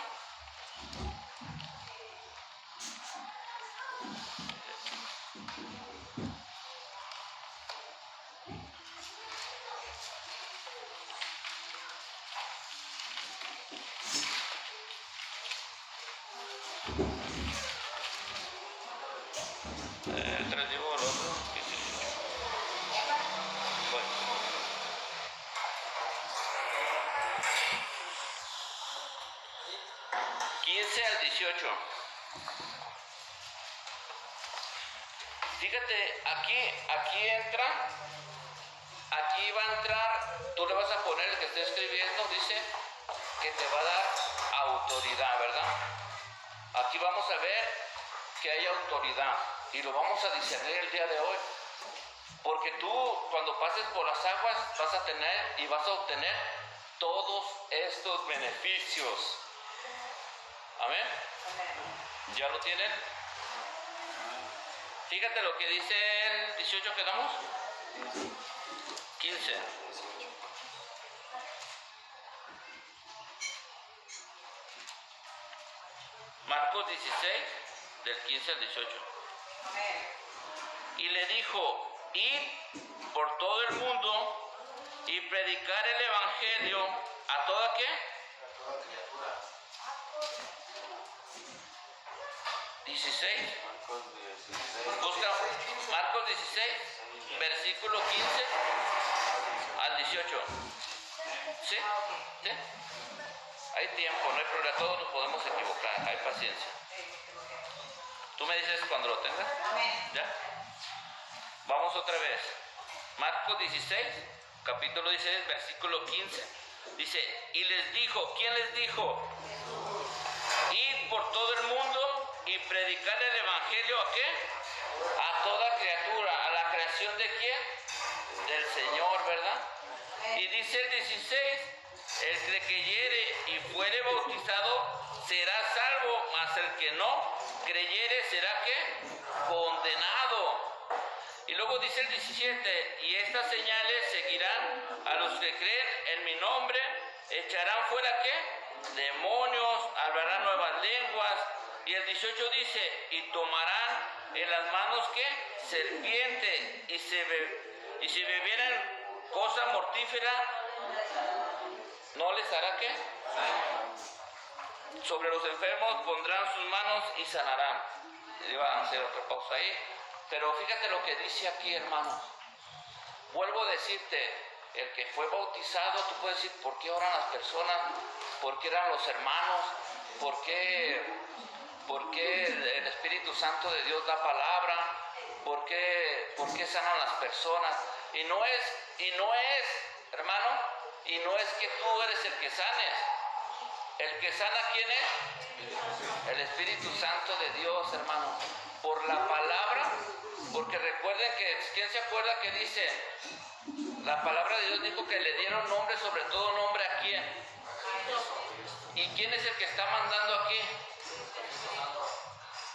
Les digo el otro. Bueno. 15 al 18. Fíjate, aquí entra, aquí va a entrar, tú le vas a poner el que esté escribiendo, dice que te va a dar autoridad, ¿verdad? Aquí vamos a ver que hay autoridad y lo vamos a discernir el día de hoy. Porque tú, cuando pases por las aguas, vas a tener y vas a obtener todos estos beneficios. Amén. ¿Ya lo tienen? Fíjate lo que dice el 18, ¿quedamos? 15. Marcos 16, del 15 al 18. Y le dijo, id por todo el mundo y predicar el evangelio a toda ¿qué? 16. Busca Marcos 16, versículo 15 al 18. ¿Sí? ¿Sí? Hay tiempo, no hay problema, todos nos podemos equivocar, hay paciencia. Tú me dices cuando lo tengas. ¿Ya? Vamos otra vez. Marcos 16, capítulo 16, versículo 15. Dice, y les dijo, ¿quién les dijo? Ir por todo el mundo y predicar el evangelio ¿a qué? A toda criatura. ¿A la creación de quién? Del Señor, ¿verdad? Y dice el 16, El que creyere y fuere bautizado será salvo, mas el que no creyere será ¿qué? Condenado. Y luego dice el 17, y estas señales seguirán a los que creen en mi nombre, echarán fuera ¿qué? Demonios, hablarán nuevas lenguas. Y el 18 dice, y tomarán en las manos ¿qué? Serpiente, y si bebieren cosa mortífera, ¿no les hará qué? Sobre los enfermos pondrán sus manos y sanarán. Iba a hacer otra pausa ahí. Pero fíjate lo que dice aquí, hermanos. Vuelvo a decirte, el que fue bautizado, tú puedes decir, ¿por qué oran las personas? ¿Por qué eran los hermanos? ¿Por qué el Espíritu Santo de Dios da palabra? ¿Por qué sanan las personas? Y no es, hermano, y no es que tú eres el que sanes. El que sana, ¿quién es? El Espíritu Santo de Dios, hermano. Por la palabra, porque recuerden que, ¿quién se acuerda que dice? La palabra de Dios dijo que le dieron nombre, sobre todo nombre ¿a quién? ¿Y quién es el que está mandando aquí?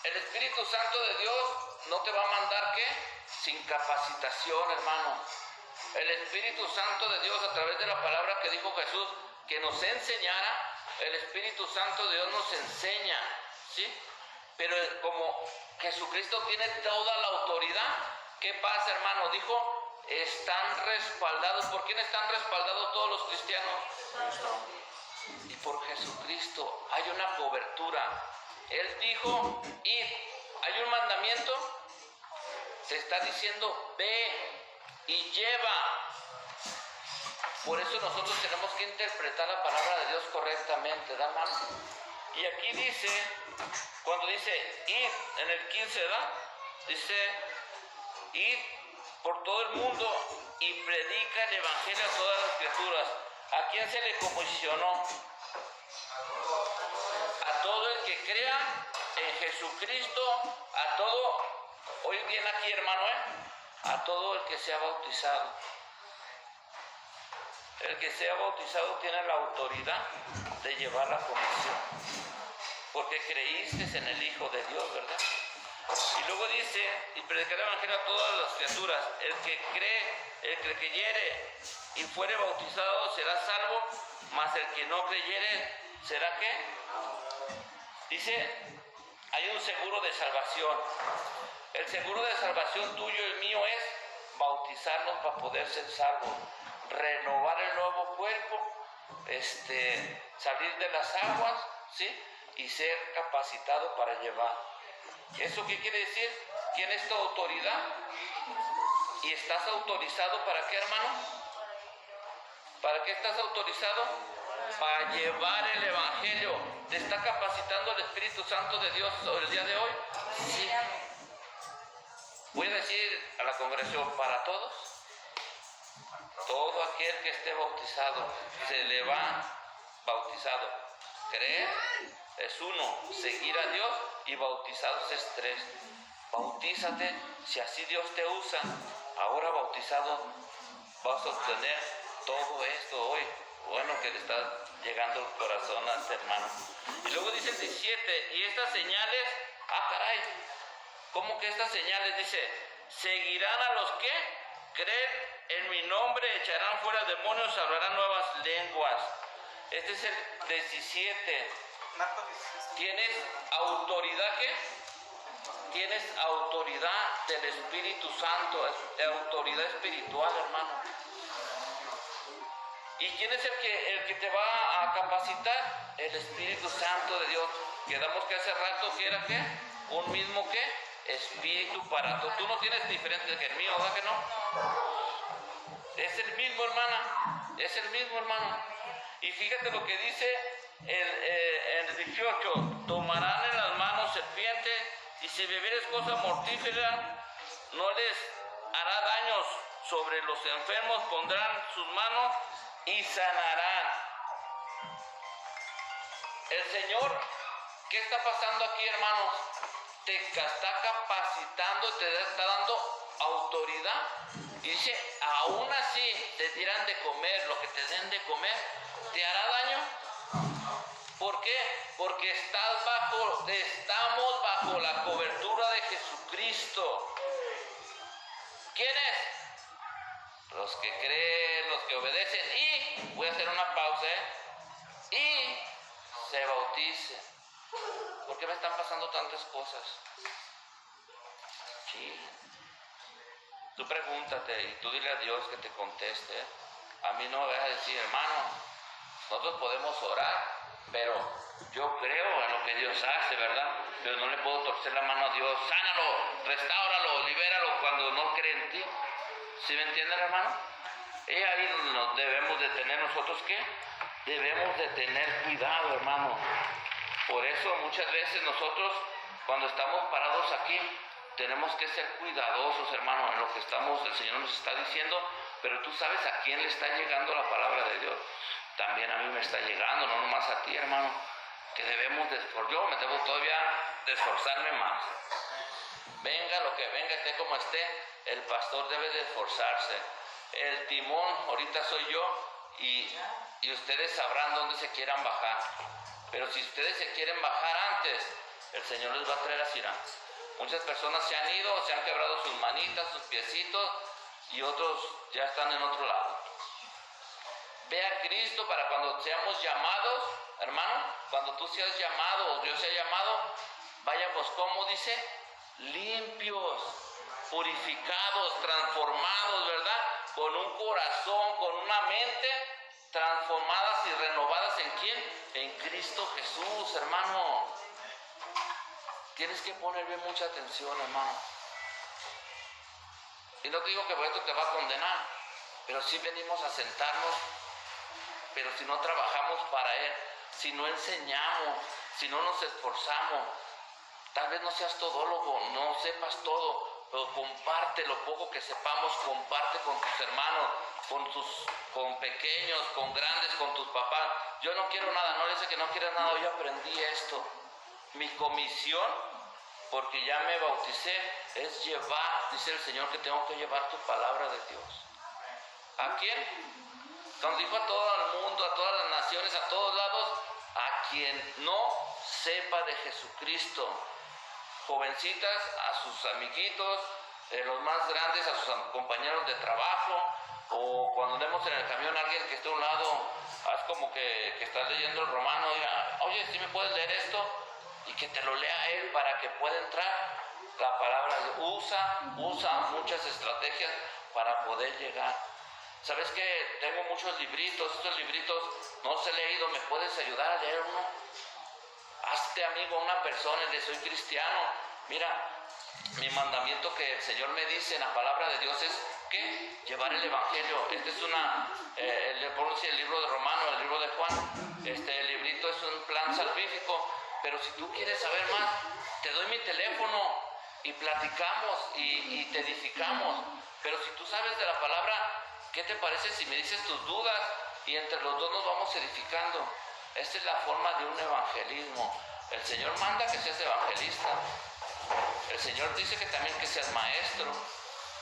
El Espíritu Santo de Dios no te va a mandar ¿qué? Sin capacitación, hermano. El Espíritu Santo de Dios, a través de la palabra que dijo Jesús, que nos enseñara, el Espíritu Santo de Dios nos enseña, ¿sí? Pero como Jesucristo tiene toda la autoridad, ¿qué pasa, hermano? Dijo, están respaldados. ¿Por quién están respaldados todos los cristianos? Y por Jesucristo. Hay una cobertura. Él dijo, id. Hay un mandamiento. Te está diciendo, ve y lleva. Por eso nosotros tenemos que interpretar la palabra de Dios correctamente, ¿da, hermano? Y aquí dice, cuando dice id, en el 15, ¿verdad? Dice, id por todo el mundo y predica el evangelio a todas las criaturas. ¿A quién se le comisionó? A todo el que crea en Jesucristo, a todo, hoy viene aquí, hermano, a todo el que sea bautizado. El que sea bautizado tiene la autoridad de llevar la comisión, porque creíste en el Hijo de Dios, ¿verdad? Y luego dice, y predicar el evangelio a todas las criaturas. El que creyere y fuere bautizado será salvo, mas el que no creyere será ¿qué? Dice, hay un seguro de salvación. El seguro de salvación tuyo y mío es bautizarnos para poder ser salvos, renovar el nuevo cuerpo, salir de las aguas, ¿sí? Y ser capacitado para llevar. ¿Eso qué quiere decir? Tienes tu autoridad y estás autorizado ¿para qué, hermano? ¿Para qué estás autorizado? Para llevar el evangelio. ¿Te está capacitando el Espíritu Santo de Dios el día de hoy? Sí. Voy a decir a la congregación, para todos. Todo aquel que esté bautizado se le va bautizado. Creer es uno, seguir a Dios y bautizados es tres. Bautízate, si así Dios te usa. Ahora bautizado vas a obtener todo esto hoy. Bueno, que le está llegando el corazón a este hermano. Y luego dice el 17, y estas señales, caray, ¿cómo que estas señales? Dice, seguirán a los que creen en mi nombre, echarán fuera demonios, hablarán nuevas lenguas. Este es el 17. ¿Tienes autoridad qué? Tienes autoridad del Espíritu Santo, autoridad espiritual, hermano. ¿Y quién es el que te va a capacitar? El Espíritu Santo de Dios. Quedamos que hace rato que era ¿qué? Un mismo ¿qué? Espíritu para todos. Tú no tienes diferente que el mío, ¿verdad que no? Es el mismo, hermana. Es el mismo, hermano. Y fíjate lo que dice el 18. Tomarán en las manos serpientes y si bebieres cosa mortífera no les hará daños. Sobre los enfermos pondrán sus manos y sanarán. El Señor, ¿qué está pasando aquí, hermanos? Te está capacitando, te está dando autoridad. Y dice, aún así te dieran de comer lo que te den de comer, ¿te hará daño? ¿Por qué? Porque estamos bajo la cobertura de Jesucristo. ¿Quiénes? Los que creen, los que obedecen y, voy a hacer una pausa, y se bauticen. ¿Por qué me están pasando tantas cosas? Sí. Tú pregúntate y tú dile a Dios que te conteste. A mí no me vas a decir, hermano, nosotros podemos orar, pero yo creo en lo que Dios hace, ¿verdad? Pero no le puedo torcer la mano a Dios. Sánalo, restáuralo, libéralo cuando no cree en ti. ¿Sí me entienden, hermano? Y ahí nos debemos de tener nosotros, ¿qué? Debemos de tener cuidado, hermano. Por eso muchas veces nosotros, cuando estamos parados aquí, tenemos que ser cuidadosos, hermano, en lo que estamos, el Señor nos está diciendo, pero tú sabes a quién le está llegando la palabra de Dios. También a mí me está llegando, no nomás a ti, hermano, que debemos de esforzarnos. Yo me tengo todavía de esforzarme más. Venga lo que venga, esté como esté, el pastor debe de esforzarse. El timón ahorita soy yo y ustedes sabrán dónde se quieran bajar. Pero si ustedes se quieren bajar antes, el Señor les va a traer a Sirán. Muchas personas se han ido, se han quebrado sus manitas, sus piecitos, y otros ya están en otro lado. Ve a Cristo para cuando seamos llamados, hermano, cuando tú seas llamado o Dios sea llamado, vayamos, como dice, limpios, purificados, transformados, ¿verdad? Con un corazón, con una mente transformadas y renovadas ¿en quién? En Cristo Jesús, hermano. Tienes que ponerle mucha atención, hermano. Y no te digo que por esto te va a condenar, pero sí venimos a sentarnos, pero si no trabajamos para Él, si no enseñamos, si no nos esforzamos, tal vez no seas todólogo, no sepas todo, pero comparte lo poco que sepamos, comparte con tus hermanos, con pequeños, con grandes, con tus papás. Yo no quiero nada, no le dice que no quieras nada, yo aprendí esto. Mi comisión, porque ya me bauticé, es llevar, dice el Señor, que tengo que llevar tu palabra de Dios. ¿A quién? Nos dijo a todo el mundo, a todas las naciones, a todos lados, a quien no sepa de Jesucristo. Jovencitas, a sus amiguitos, los más grandes, a sus compañeros de trabajo, o cuando vemos en el camión a alguien que esté a un lado, haz como que estás leyendo el Romano, diga, oye, ¿sí me puedes leer esto? Y que te lo lea él para que pueda entrar la palabra. Usa muchas estrategias para poder llegar. ¿Sabes qué? Tengo muchos libritos, estos libritos no los he leído, ¿me puedes ayudar a leer uno? Hazte amigo a una persona y le soy cristiano. Mira, mi mandamiento que el Señor me dice en la palabra de Dios es ¿qué? Llevar el Evangelio. Este es el libro de Romano, el libro de Juan. El librito es un plan salvífico. Pero si tú quieres saber más, te doy mi teléfono y platicamos y te edificamos. Pero si tú sabes de la palabra, ¿qué te parece si me dices tus dudas y entre los dos nos vamos edificando? Esta es la forma de un evangelismo. El Señor manda que seas evangelista. El Señor dice que también que seas maestro.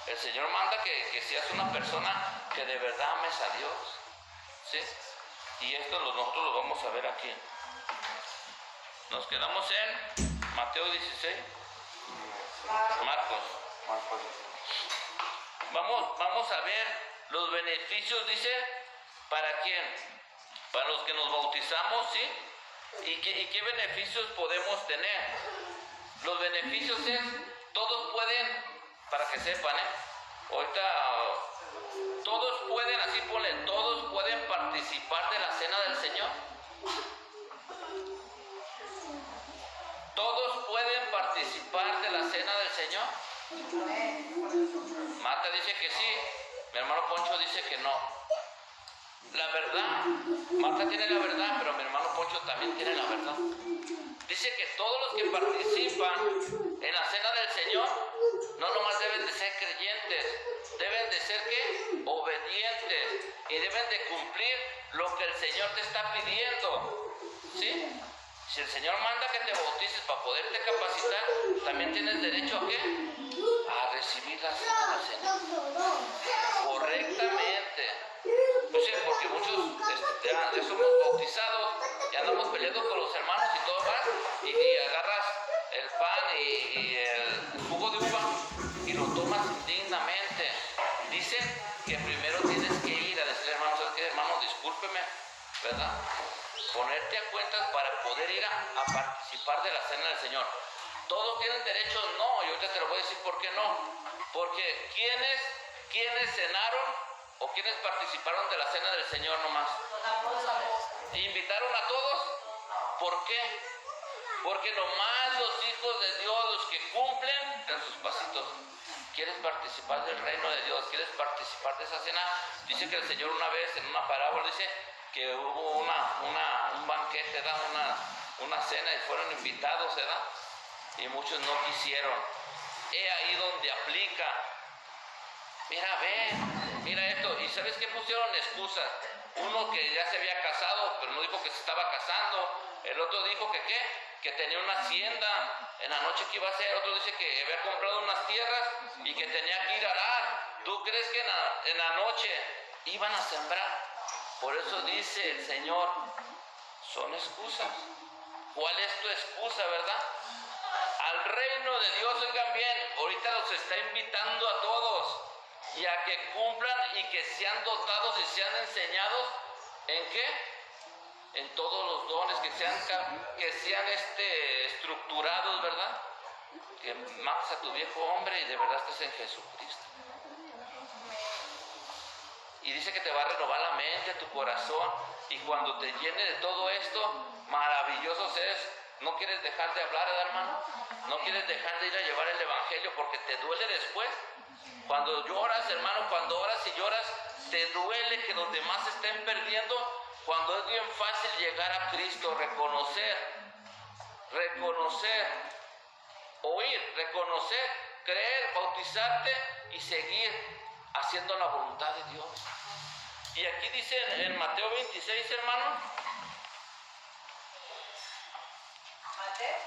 El Señor manda que seas una persona que de verdad ames a Dios. ¿Sí? Y esto nosotros lo vamos a ver aquí. Nos quedamos en Mateo 16. Marcos. Vamos a ver los beneficios, dice, ¿para quién? Para los que nos bautizamos, ¿sí? ¿Y qué beneficios podemos tener? Los beneficios es, todos pueden, para que sepan, ahorita, todos pueden, así ponle, todos pueden participar de la cena del Señor. ¿Todos pueden participar de la cena del Señor? Marta dice que sí, mi hermano Poncho dice que no. La verdad, Marta tiene la verdad, pero mi hermano Poncho también tiene la verdad. Dice que todos los que participan en la cena del Señor, no nomás deben de ser creyentes, deben de ser ¿qué? Obedientes, y deben de cumplir lo que el Señor te está pidiendo. ¿Sí? Si el Señor manda que te bautices para poderte capacitar, también tienes derecho ¿a qué? A recibir la cena del Señor correctamente. Pues sí, porque muchos ya somos bautizados, ya andamos peleando con los hermanos y todo más, y agarras el pan y el jugo de uva y lo tomas indignamente. Dicen que primero tienes que ir a decirle, hermano, ¿sabes qué? Hermano, discúlpeme, ¿verdad? Ponerte a cuentas para poder ir a participar de la cena del Señor. ¿Todos tienen derecho? No, y ahorita te lo voy a decir por qué no. Porque ¿quiénes cenaron o quiénes participaron de la cena del Señor nomás? ¿Invitaron a todos? ¿Por qué? Porque nomás los hijos de Dios, los que cumplen en sus pasitos. ¿Quieres participar del reino de Dios? ¿Quieres participar de esa cena? Dice que el Señor una vez en una parábola dice que hubo un banquete, una cena y fueron invitados, ¿verdad? Y muchos no quisieron. He ahí donde aplica. Mira esto. ¿Y sabes qué pusieron excusas? Uno que ya se había casado, pero no dijo que se estaba casando. El otro dijo que ¿qué? Que tenía una hacienda en la noche que iba a hacer. Otro dice que había comprado unas tierras y que tenía que ir a arar. ¿Tú crees que en la noche iban a sembrar? Por eso dice el Señor, son excusas. ¿Cuál es tu excusa, verdad? Al reino de Dios, oigan bien, ahorita los está invitando a todos y a que cumplan y que sean dotados y sean enseñados ¿en qué? En todos los dones, que sean estructurados, ¿verdad? Que mates a tu viejo hombre y de verdad estés en Jesucristo. Y dice que te va a renovar la mente, tu corazón, y cuando te llene de todo esto, maravilloso es. ¿No quieres dejar de hablar, hermano? ¿No quieres dejar de ir a llevar el evangelio porque te duele después? Cuando lloras, hermano, cuando oras y lloras, te duele que los demás estén perdiendo. Cuando es bien fácil llegar a Cristo, reconocer, oír, reconocer, creer, bautizarte y seguir haciendo la voluntad de Dios. Y aquí dice en Mateo 26, hermano. ¿Mateo?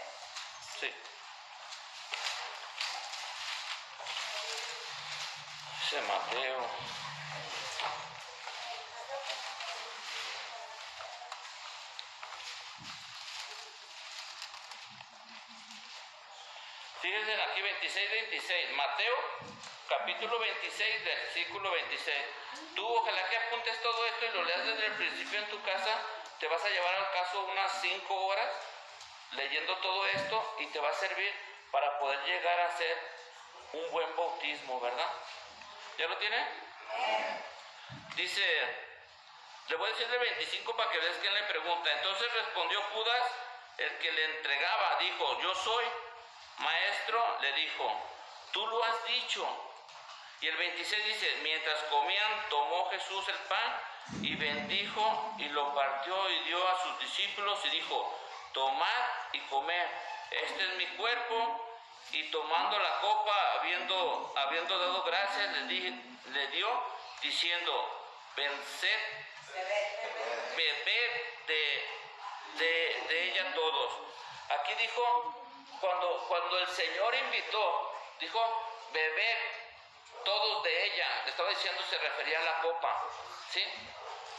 Sí. Dice Mateo. Fíjense aquí 26. Mateo capítulo 26, versículo 26. Tú ojalá que apuntes todo esto y lo leas desde el principio en tu casa. Te vas a llevar al caso unas 5 horas leyendo todo esto y te va a servir para poder llegar a hacer un buen bautismo, ¿verdad? ¿Ya lo tiene? Dice, le voy a decir de 25 para que veas quién le pregunta. Entonces respondió Judas, el que le entregaba, dijo, yo soy. Maestro, le dijo, tú lo has dicho. Y el 26 dice, mientras comían, tomó Jesús el pan y bendijo y lo partió y dio a sus discípulos y dijo, tomad y comed, este es mi cuerpo. Y tomando la copa, habiendo dado gracias, le dio, diciendo, bebed de ella todos. Aquí dijo, cuando el Señor invitó, dijo, bebed todos de ella. Le estaba diciendo, se refería a la copa, ¿sí?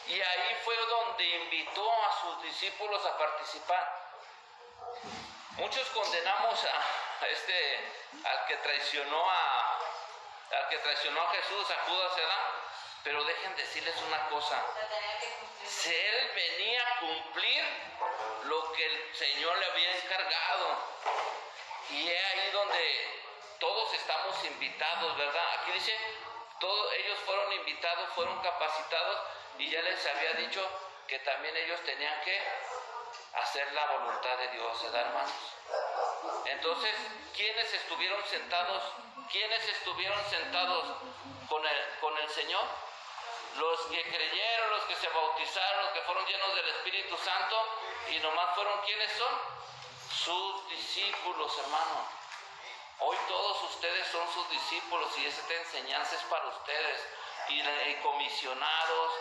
Y ahí fue donde invitó a sus discípulos a participar. Muchos condenamos al que traicionó a Jesús, a Judas, ¿verdad? Pero dejen decirles una cosa. Si él venía a cumplir lo que el Señor le había encargado. Y es ahí donde todos estamos invitados, ¿verdad? Aquí dice, todos ellos fueron invitados, fueron capacitados y ya les había dicho que también ellos tenían que hacer la voluntad de Dios, ¿verdad, hermanos? Entonces, ¿quiénes estuvieron sentados con el Señor? Los que creyeron, los que se bautizaron, los que fueron llenos del Espíritu Santo, y nomás fueron, ¿quiénes son? Sus discípulos, hermano. Hoy todos ustedes son sus discípulos y esta enseñanza es para ustedes. Y comisionados,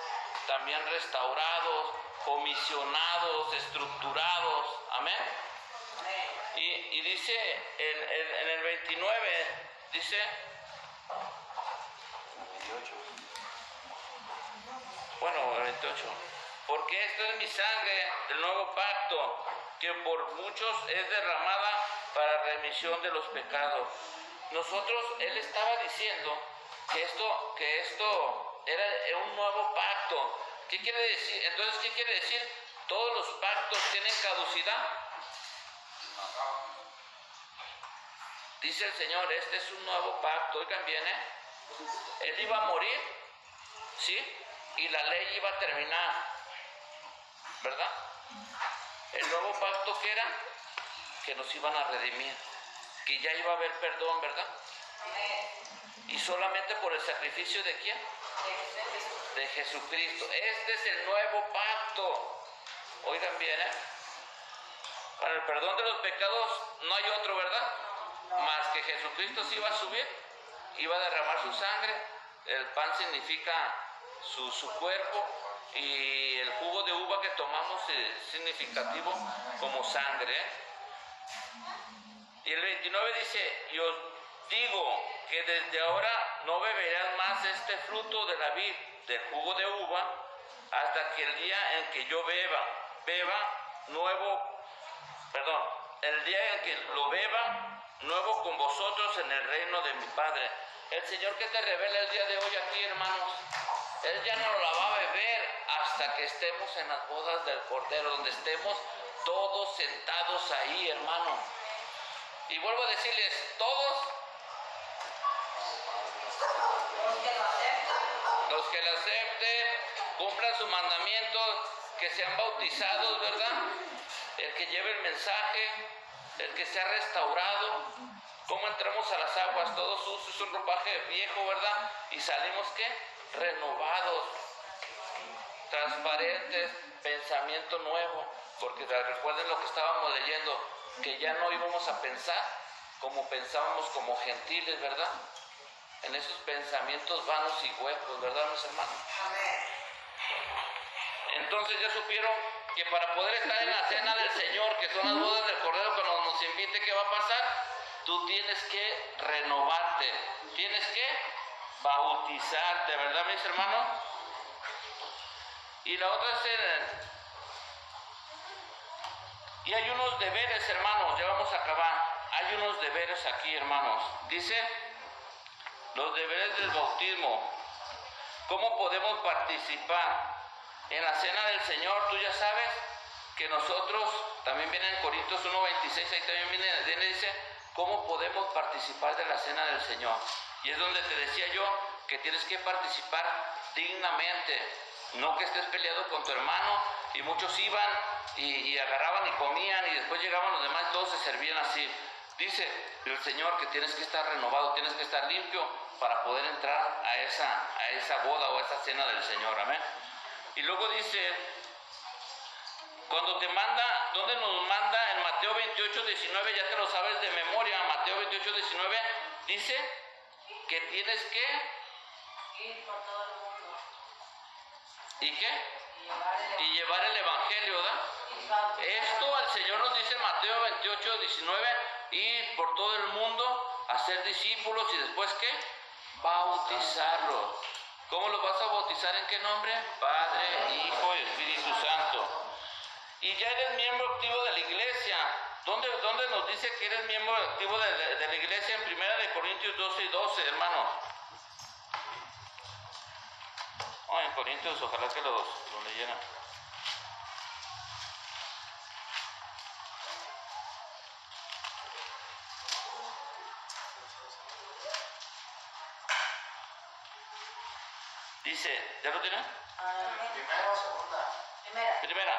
también restaurados, comisionados, estructurados. Amén. Y dice en el 29, dice, Bueno, el 28. Porque esto es mi sangre del nuevo pacto, que por muchos es derramada para remisión de los pecados. Nosotros, él estaba diciendo que esto era un nuevo pacto. ¿Qué quiere decir? Entonces, ¿qué quiere decir? ¿Todos los pactos tienen caducidad? Dice el Señor, este es un nuevo pacto. Oigan bien, Él iba a morir, ¿sí? Y la ley iba a terminar, ¿verdad? El nuevo pacto que era que nos iban a redimir, que ya iba a haber perdón, ¿verdad? Y solamente por el sacrificio de ¿quién? De Jesucristo. Este es el nuevo pacto. Oigan bien, para el perdón de los pecados no hay otro, ¿verdad? Más que Jesucristo se iba a subir, iba a derramar su sangre. El pan significa su cuerpo, y el jugo de uva que tomamos es significativo como sangre. Y el 29 dice, y os digo que desde ahora no beberán más este fruto de la vid, del jugo de uva, hasta que el día en que yo el día en que lo beba nuevo con vosotros en el reino de mi Padre. El Señor que te revela el día de hoy aquí, hermanos, Él ya no la va a beber hasta que estemos en las bodas del Cordero, donde estemos todos sentados ahí, hermano. Y vuelvo a decirles, todos los que la acepten, cumplan sus mandamientos, que sean bautizados, ¿verdad? El que lleve el mensaje, el que sea restaurado. ¿Cómo entramos a las aguas? Todos sucios, un ropaje viejo, ¿verdad? Y salimos, ¿qué? Renovados, transparentes, pensamiento nuevo. Porque recuerden lo que estábamos leyendo, que ya no íbamos a pensar como pensábamos como gentiles, ¿verdad? En esos pensamientos vanos y huecos, ¿verdad, mis hermanos? Entonces ya supieron que para poder estar en la cena del Señor, que son las bodas del Cordero, cuando nos invite, ¿qué va a pasar? Tú tienes que renovarte, tienes que bautizarte, ¿verdad, mis hermanos? Y la otra es y hay unos deberes, hermanos, ya vamos a acabar. Hay unos deberes aquí, hermanos. Dice, los deberes del bautismo. ¿Cómo podemos participar en la cena del Señor? Tú ya sabes que nosotros, también viene en Corintios 1:26, ahí también viene, dice, ¿cómo podemos participar de la cena del Señor? Y es donde te decía yo que tienes que participar dignamente, no que estés peleado con tu hermano. Y muchos iban y agarraban y comían, y después llegaban los demás y todos se servían así. Dice el Señor que tienes que estar renovado, tienes que estar limpio para poder entrar a esa boda o a esa cena del Señor, amén. Y luego dice, cuando te manda, ¿dónde nos manda? En Mateo 28:19, ya te lo sabes de memoria. Mateo 28:19 dice que tienes que ir por todo el mundo. ¿Y qué? Y llevar el evangelio, ¿verdad? Esto el Señor nos dice en Mateo 28:19, ir por todo el mundo, hacer discípulos y después ¿qué? Bautizarlos. ¿Cómo los vas a bautizar? ¿En qué nombre? Padre, Hijo y Espíritu Santo. Y ya eres miembro activo de la iglesia. ¿Dónde nos dice que eres miembro activo de la iglesia? En 1 Corintios 12:12, hermanos. En Corintios, ojalá que lo leyeran. Dice, ¿ya lo tienen? Primera o segunda. Primera.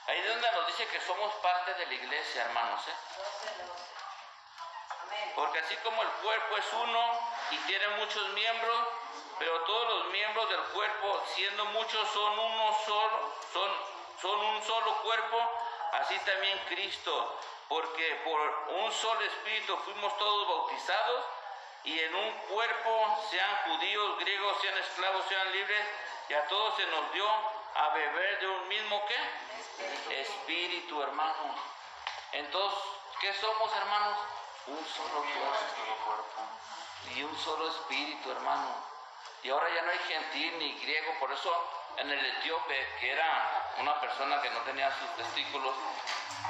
Ahí es donde nos dice que somos parte de la iglesia, hermanos. 12. Porque así como el cuerpo es uno y tiene muchos miembros, pero todos los miembros del cuerpo, siendo muchos, son un solo cuerpo, así también Cristo. Porque por un solo espíritu fuimos todos bautizados, y en un cuerpo, sean judíos, griegos, sean esclavos, sean libres, y a todos se nos dio a beber de un mismo ¿qué? Espíritu, hermanos. Entonces, ¿qué somos, hermanos? Un solo cuerpo. y un solo espíritu, hermano. Y ahora ya no hay gentil ni griego, por eso en el etíope, que era una persona que no tenía sus testículos,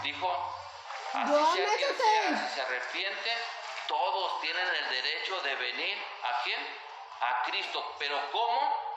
dijo, así sea quien sea, si se arrepiente, todos tienen el derecho de venir, ¿a quién? A Cristo. Pero ¿cómo?